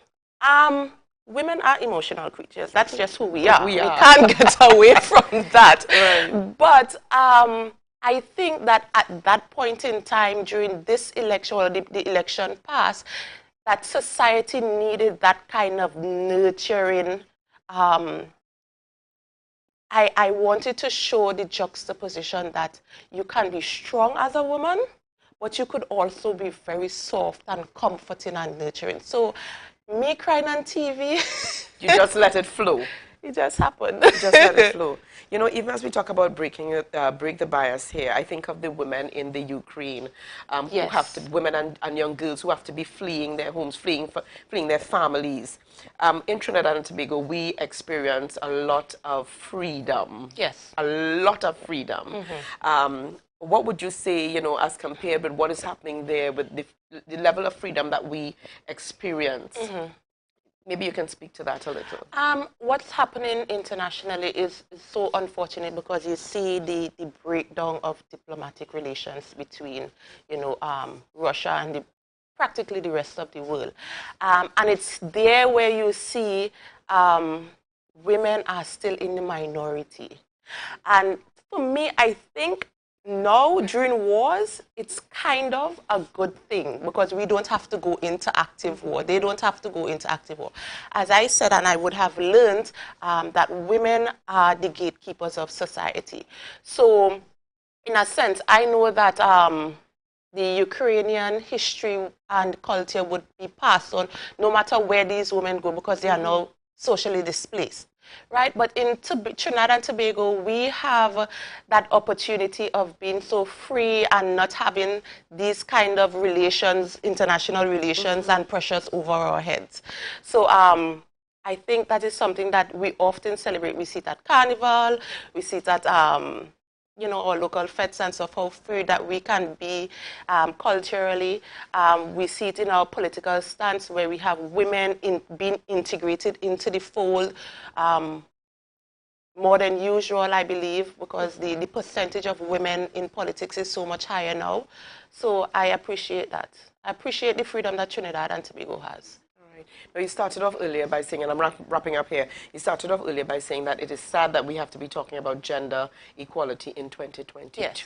Women are emotional creatures. That's just who we are. We can't get away from that. Right. But I think that at that point in time, during this election, or the election passed, that society needed that kind of nurturing. I wanted to show the juxtaposition that you can be strong as a woman, but you could also be very soft and comforting and nurturing. So me crying on TV, you just let it flow. It just happened. Just let it flow. You know, even as we talk about break the bias here, I think of the women in the Ukraine, who have to, women and young girls who have to be fleeing their homes, fleeing their families. In Trinidad and Tobago, we experience a lot of freedom. Yes. A lot of freedom. What would you say, you know, as compared with what is happening there, with the level of freedom that we experience? Maybe you can speak to that a little. What's happening internationally is so unfortunate, because you see the breakdown of diplomatic relations between, you know, Russia and practically the rest of the world. And it's there where you see women are still in the minority. And for me, I think now, during wars, it's kind of a good thing because we don't have to go into active war. They don't have to go into active war. As I said, and I would have learned that women are the gatekeepers of society. So, in a sense, I know that the Ukrainian history and culture would be passed on no matter where these women go because they are now socially displaced. Right, but in Trinidad and Tobago, we have that opportunity of being so free and not having these kind of relations, international relations, and pressures over our heads. So I think that is something that we often celebrate. We see it at Carnival, we see it at you know, our local fetes and stuff, how free that we can be culturally. We see it in our political stance where we have women being integrated into the fold more than usual, I believe, because the percentage of women in politics is so much higher now. So I appreciate that. I appreciate the freedom that Trinidad and Tobago has. Now, you started off earlier by saying, and I'm wrapping up here, you started off earlier by saying that it is sad that we have to be talking about gender equality in 2022. Yes.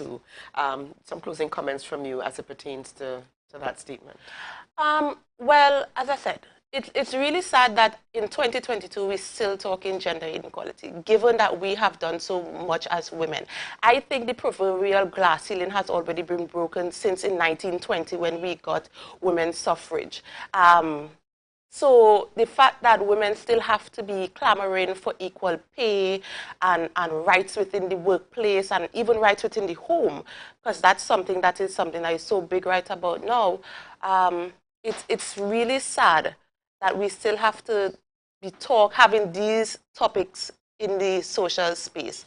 Some closing comments from you as it pertains to that statement. Well, as I said, it's really sad that in 2022 we're still talking gender inequality, given that we have done so much as women. I think the proverbial glass ceiling has already been broken since in 1920 when we got women's suffrage. So the fact that women still have to be clamoring for equal pay and rights within the workplace and even rights within the home, because that's something that is so big right about now, it's really sad that we still have to be having these topics in the social space.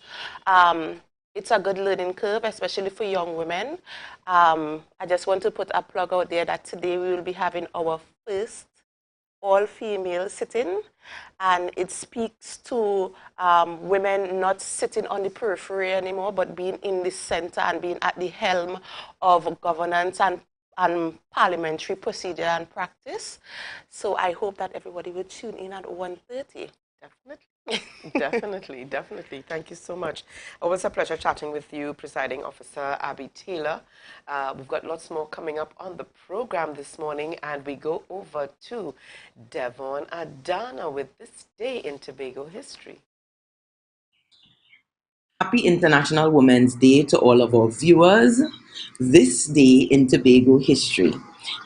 It's a good learning curve, especially for young women. I just want to put a plug out there that today we will be having our first all-female sitting, and it speaks to women not sitting on the periphery anymore, but being in the center and being at the helm of governance and parliamentary procedure and practice. So I hope that everybody will tune in at 1:30. Definitely. Thank you so much. It was a pleasure chatting with you, Presiding Officer Abby Taylor. We've got lots more coming up on the program this morning, and we go over to Devon Adana with This Day in Tobago History. Happy International Women's Day to all of our viewers. This day in Tobago history.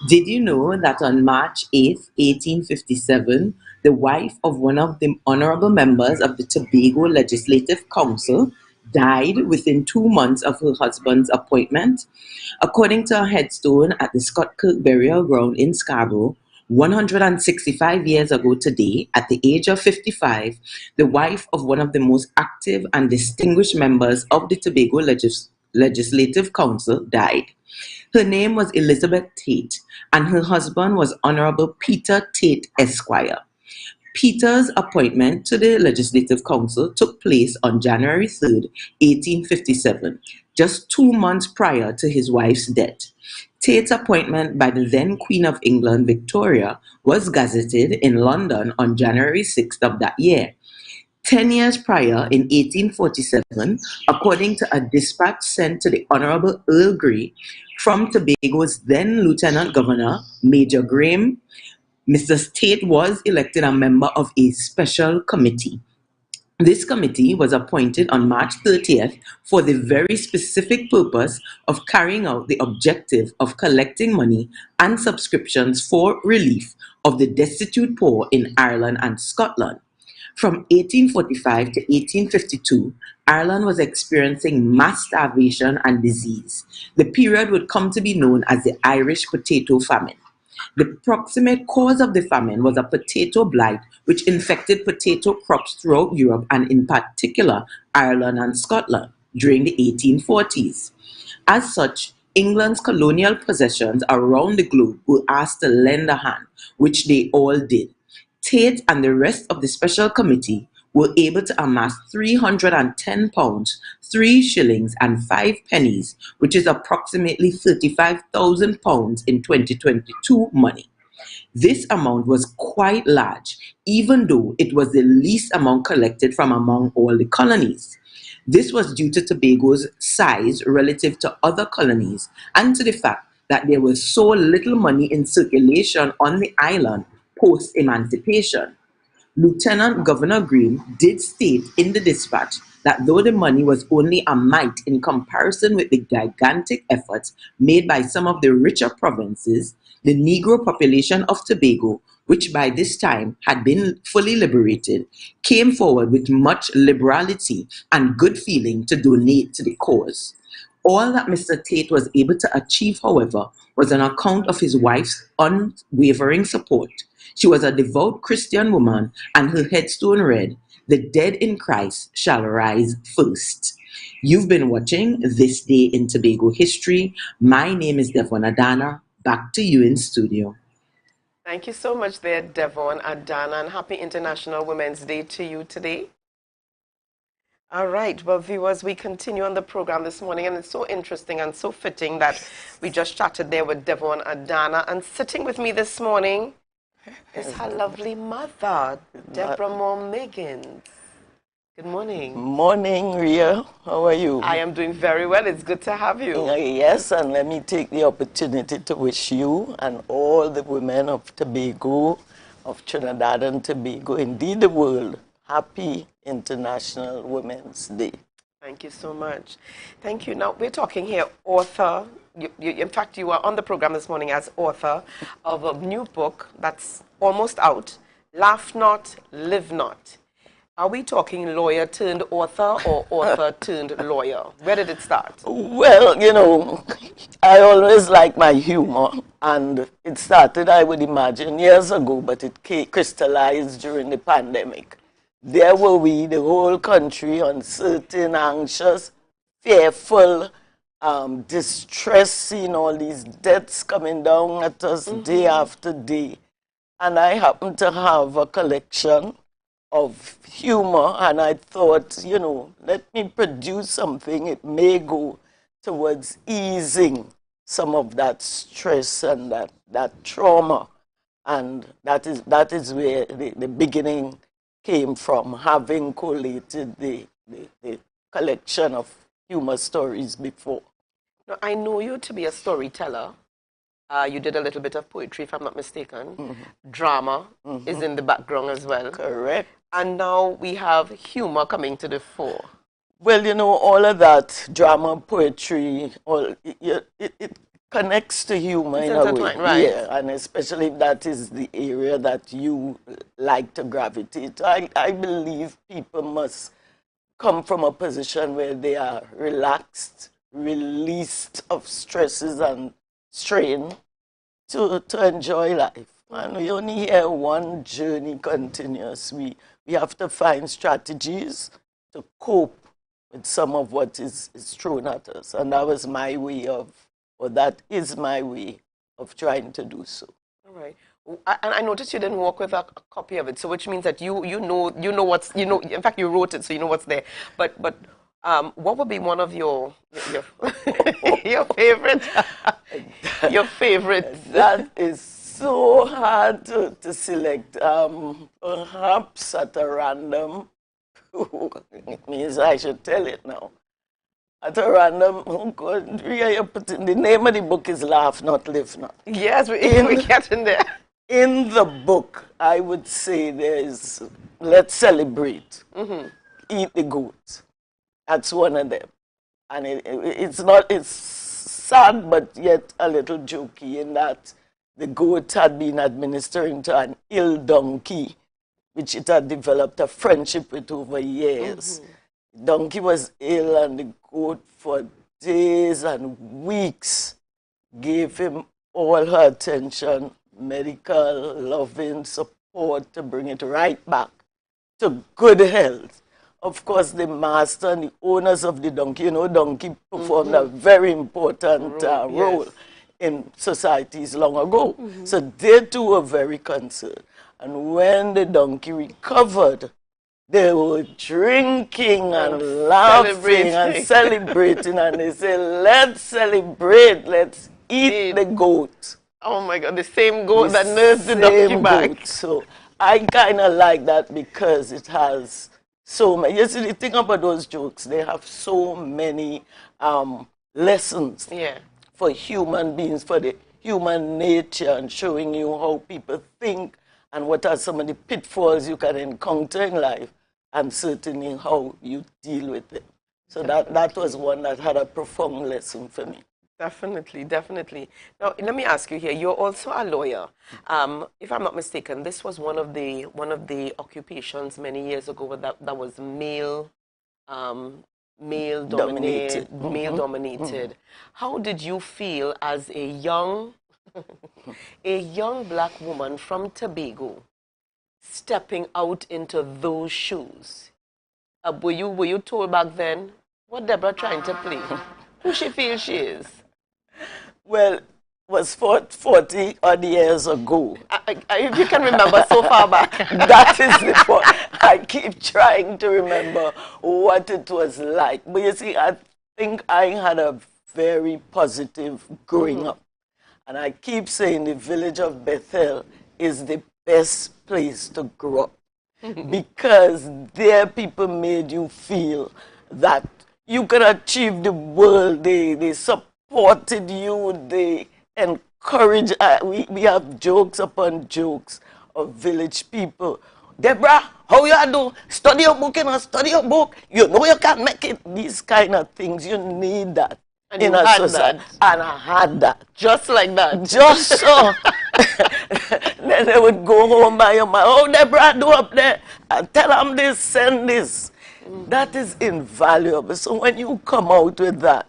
Did you know that on March 8, 1857, the wife of one of the honorable members of the Tobago Legislative Council died within 2 months of her husband's appointment? According to a headstone at the Scott Kirk Burial Ground in Scarborough, 165 years ago today, at the age of 55, the wife of one of the most active and distinguished members of the Tobago Legislative Council died. Her name was Elizabeth Tate, and her husband was Honorable Peter Tate, Esquire. Peter's appointment to the Legislative Council took place on January 3, 1857, just 2 months prior to his wife's death. Tate's appointment by the then Queen of England, Victoria, was gazetted in London on January 6th of that year. 10 years prior, in 1847, according to a dispatch sent to the Honorable Earl Grey from Tobago's then Lieutenant Governor, Major Graham, Mr. Tate was elected a member of a special committee. This committee was appointed on March 30th for the very specific purpose of carrying out the objective of collecting money and subscriptions for relief of the destitute poor in Ireland and Scotland. From 1845 to 1852, Ireland was experiencing mass starvation and disease. The period would come to be known as the Irish Potato Famine. The proximate cause of the famine was a potato blight which infected potato crops throughout Europe and in particular Ireland and Scotland during the 1840s. As such, England's colonial possessions around the globe were asked to lend a hand, which they all did. Tate and the rest of the special committee were able to amass £310, 3 shillings and 5 pennies, which is approximately £35,000 in 2022 money. This amount was quite large, even though it was the least amount collected from among all the colonies. This was due to Tobago's size relative to other colonies and to the fact that there was so little money in circulation on the island post-emancipation. Lieutenant Governor Green did state in the dispatch that though the money was only a mite in comparison with the gigantic efforts made by some of the richer provinces, the Negro population of Tobago, which by this time had been fully liberated, came forward with much liberality and good feeling to donate to the cause. All that Mr. Tate was able to achieve, however, was on account of his wife's unwavering support. She was a devout Christian woman, and her headstone read, "The dead in Christ shall rise first." You've been watching This Day in Tobago History. My name is Devon Adana. Back to you in studio. Thank you so much there, Devon Adana, and happy International Women's Day to you today. All right, well, viewers, we continue on the program this morning, and it's so interesting and so fitting that we just chatted there with Devon Adana, and sitting with me this morning is her lovely mother, Deborah Moore Miggins. Good morning. Morning, Ria. How are you? I am doing very well. It's good to have you. Yes, and let me take the opportunity to wish you and all the women of Tobago, of Trinidad and Tobago, indeed the world, happy International Women's Day. Thank you so much. Thank you. Now, we're talking here, author. In fact, you are on the program this morning as author of a new book that's almost out, Laugh Not, Live Not. Are we talking lawyer turned author or author turned lawyer? Where did it start? Well, you know, I always like my humor, and it started, I would imagine, years ago, but it crystallized during the pandemic. There were we, the whole country, uncertain, anxious, fearful, distressed, seeing all these deaths coming down at us day after day. And I happened to have a collection of humor, and I thought, you know, let me produce something. It may go towards easing some of that stress and that trauma. And that is where the beginning came from, having collated the collection of humor stories before. Now, I know you to be a storyteller. You did a little bit of poetry, if I'm not mistaken. Drama is in the background as well. Correct. And now we have humor coming to the fore. Well, you know, all of that, drama, poetry, it connects to humor in a way. Right. Yeah, and especially if that is the area that you like to gravitate. I believe people must come from a position where they are relaxed, released of stresses and strain to enjoy life. And we only hear one journey continuous. We have to find strategies to cope with some of what is thrown at us. And that was my way of, or that is my way of trying to do so. All right. And I noticed you didn't walk with a copy of it, so which means that you know what's, in fact you wrote it, so you know what's there. But what would be one of your your favorite your favorite? That is so hard to select. Perhaps at a random. It means I should tell it now. At a random, oh God, the name of the book is Laugh Not, Live Not. Yes, we get in there. In the book, I would say there's Let's Celebrate, Eat the Goat. That's one of them. And it's sad, but yet a little jokey in that the goat had been administering to an ill donkey, which it had developed a friendship with over years. The donkey was ill, and the goat for days and weeks gave him all her attention, medical, loving support to bring it right back to good health. Of course, the master and the owners of the donkey, you know, donkey performed a very important role in societies long ago. So they too were very concerned. And when the donkey recovered, they were drinking and laughing and celebrating. And they said, let's celebrate, let's eat the goat. Oh my God, the same goat that nursed the donkey back. So I kind of like that because it has So many. You see, the thing about those jokes, they have so many lessons for human beings, for the human nature, and showing you how people think and what are some of the pitfalls you can encounter in life, and certainly how you deal with them. So that was one that had a profound lesson for me. Definitely, definitely. Now, let me ask you here. You're also a lawyer. If I'm not mistaken, this was one of the occupations many years ago that was male dominated. Male dominated. How did you feel as a young black woman from Tobago stepping out into those shoes? Were you told back then, what Deborah trying to play? Who she feels she is? Well, it was 40 odd years ago. If you can remember so far back. That is the point. I keep trying to remember what it was like. But you see, I think I had a very positive growing up. And I keep saying the village of Bethel is the best place to grow up. Because there people made you feel that you could achieve the world. They supported you. They encouraged. We have jokes upon jokes of village people. Deborah, how you do? Study your book, study your book. You know you can make it. These kind of things, you need that. And you had that. And I had that. Just like that. Just so. Then they would go home by your mind. Oh, Deborah, do up there. And tell them this, send this. That is invaluable. So when you come out with that,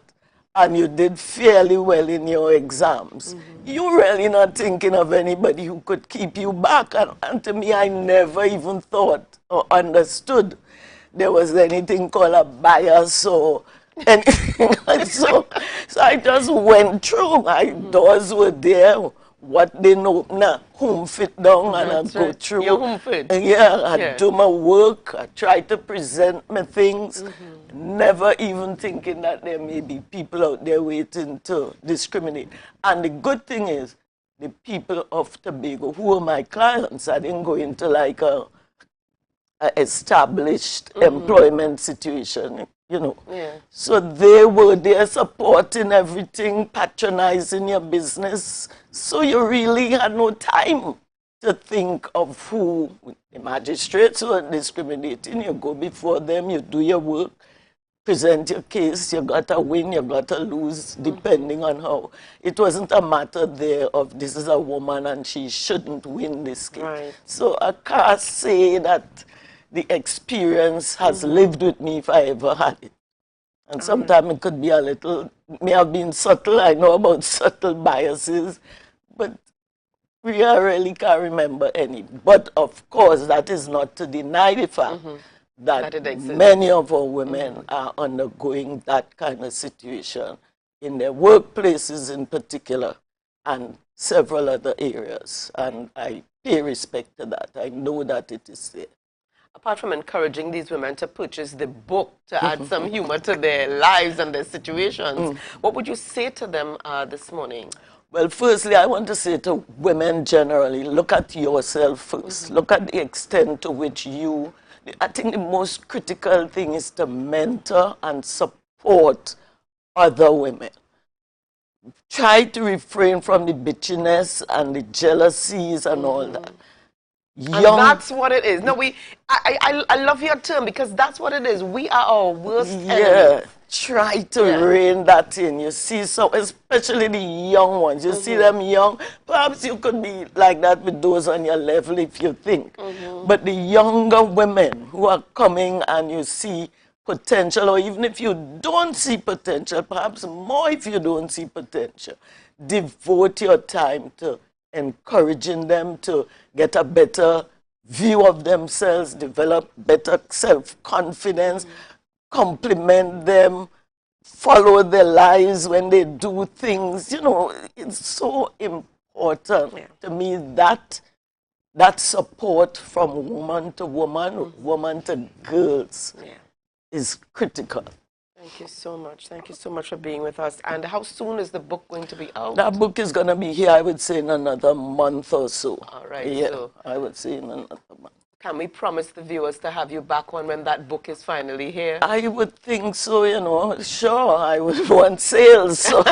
and you did fairly well in your exams, you're really not thinking of anybody who could keep you back. And to me, I never even thought or understood there was anything called a bias or anything. So I just went through. My doors were there. What they know now, home fit down, and I go through. Your home fit. I do my work. I try to present my things. Never even thinking that there may be people out there waiting to discriminate. And the good thing is, the people of Tobago, who are my clients, I didn't go into like a established employment situation, you know. So they were there supporting everything, patronizing your business. So you really had no time to think of who the magistrates were discriminating. You go before them, you do your work, present your case, you got to win, you got to lose, depending on how. It wasn't a matter there of this is a woman and she shouldn't win this case. Right. So I can't say that the experience has lived with me if I ever had it. And sometimes it could be a little, may have been subtle. I know about subtle biases, but we really can't remember any. But of course, that is not to deny the fact that many of our women are undergoing that kind of situation in their workplaces in particular and several other areas. And I pay respect to that. I know that it is there. Apart from encouraging these women to purchase the book to add some humor to their lives and their situations, what would you say to them this morning? Well, firstly, I want to say to women generally, look at yourself first. Look at the extent to which I think the most critical thing is to mentor and support other women. Try to refrain from the bitchiness and the jealousies and all that. And that's what it is. No, I love your term because that's what it is. We are our worst enemies. Try to rein that in. You see, so especially the young ones. You see them young. Perhaps you could be like that with those on your level if you think. But the younger women who are coming and you see potential, or even if you don't see potential, perhaps more if you don't see potential, devote your time to encouraging them to get a better view of themselves, develop better self-confidence, compliment them, follow their lives when they do things. You know, it's so important to me that support from woman to woman, woman to girls is critical. Thank you so much. Thank you so much for being with us. And how soon is the book going to be out? That book is going to be here, I would say, in another month or so. All right. Yeah, So I would say in another month. can we promise the viewers to have you back on when that book is finally here? I would think so, you know. Sure, I would want sales. So.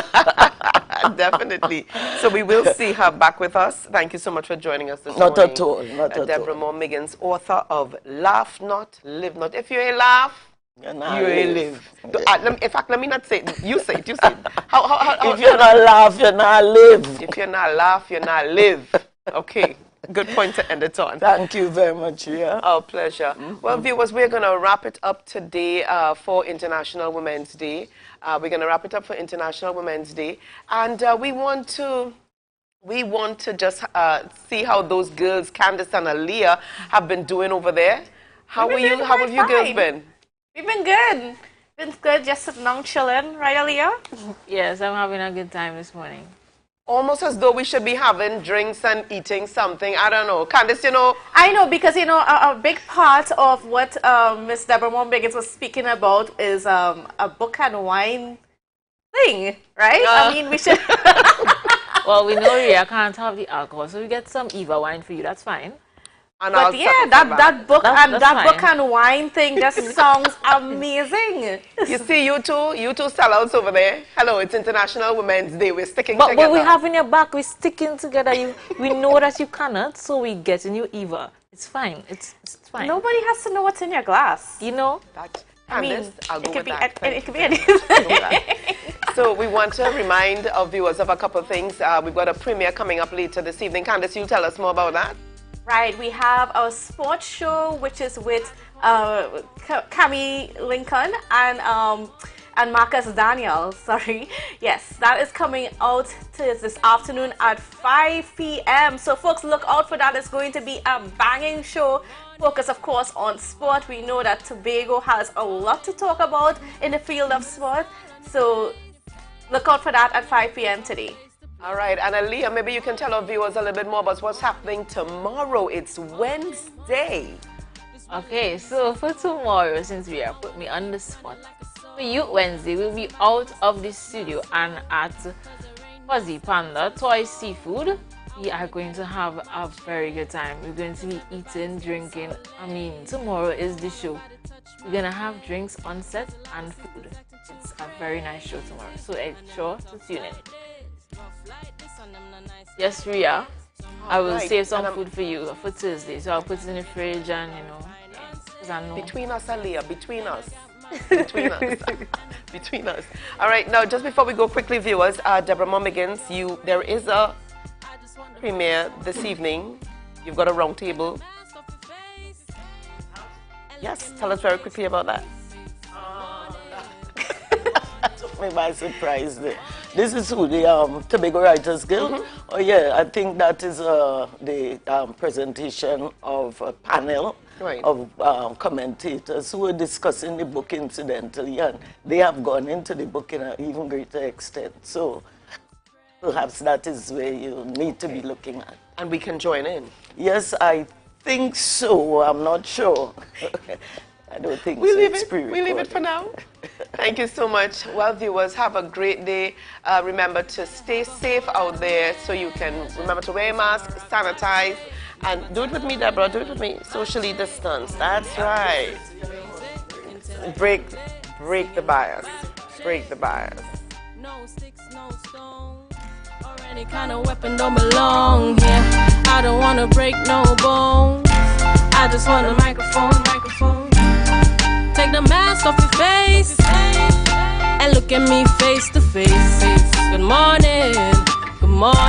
Definitely. So we will see her back with us. Thank you so much for joining us this morning. Not at all. Not at Deborah all. Moore Miggins, author of Laugh Not, Live Not. If you ain't laugh, you ain't live. In fact, let me not say it. You say it. You say it. How, if you're not laugh, you're not live. If you're not laugh, you're not live. Okay. Good point to end it on. Thank you very much, yeah. Our pleasure. Well, viewers, we're going to wrap it up today for International Women's Day. We're going to wrap it up for International Women's Day. And we want to just see how those girls, Candace and Aaliyah, have been doing over there. How have you girls been? We've been good. Been good, just sitting down chilling, right, Aaliyah? Yes, I'm having a good time this morning. Almost as though we should be having drinks and eating something. I don't know. Candace, you know. I know, because, you know, a big part of what Miss Deborah Moore Miggins was speaking about is a book and wine thing, right? I mean, we should. Well, we know Ria can't have the alcohol, so we get some Eva wine for you. That's fine. And but yeah, that book and wine thing just sounds amazing. You see, you two sellouts over there. Hello, it's International Women's Day. We're sticking together. But we have in your back, we're sticking together. We know that you cannot, so we get in you Eva. It's fine. It's fine. Nobody has to know what's in your glass. You know? I'll go with that. It could be anything. So we want to remind our viewers of a couple of things. We've got a premiere coming up later this evening. Candace, you'll tell us more about that. Right, we have our sports show, which is with Cami Lincoln and Marcus Daniel. Sorry, yes, that is coming out this afternoon at 5 p.m. So, folks, look out for that. It's going to be a banging show. Focus, of course, on sport. We know that Tobago has a lot to talk about in the field of sport. So, look out for that at 5 p.m. today. All right, and Aaliyah, maybe you can tell our viewers a little bit more about what's happening tomorrow. It's Wednesday. Okay, so for tomorrow, since we are putting me on the spot, for Youth Wednesday, we'll be out of the studio and at Fuzzy Panda Toy Seafood. We are going to have a very good time. We're going to be eating, drinking. I mean, tomorrow is the show. We're going to have drinks on set and food. It's a very nice show tomorrow, so sure to tune in. Yes, Ria. I will save some food for you for Thursday, so I'll put it in the fridge and, you know, I know. Between us, Aaliyah, between us. Between us. Between us. All right, now, just before we go quickly, viewers, Deborah Moore Miggins, there is a premiere this evening. You've got a round table. Yes, tell us very quickly about that. Took me by surprise there. This is who, the Tobago Writers Guild? Oh yeah, I think that is the presentation of a panel of commentators who are discussing the book incidentally, and they have gone into the book in an even greater extent. So perhaps that is where you need to be looking at. And we can join in? Yes, I think so. I'm not sure. I don't think we leave it for now. Thank you so much. Well, viewers, have a great day. Remember to stay safe out there, so you can remember to wear a mask, sanitize, and do it with me, Deborah. Do it with me. Socially distance. That's right. Break the bias. Break the bias. No sticks, no stones, or any kind of weapon don't belong here. I don't wanna break no bones. I just want a microphone. Take the mask off your face and look at me face to face. Good morning, good morning.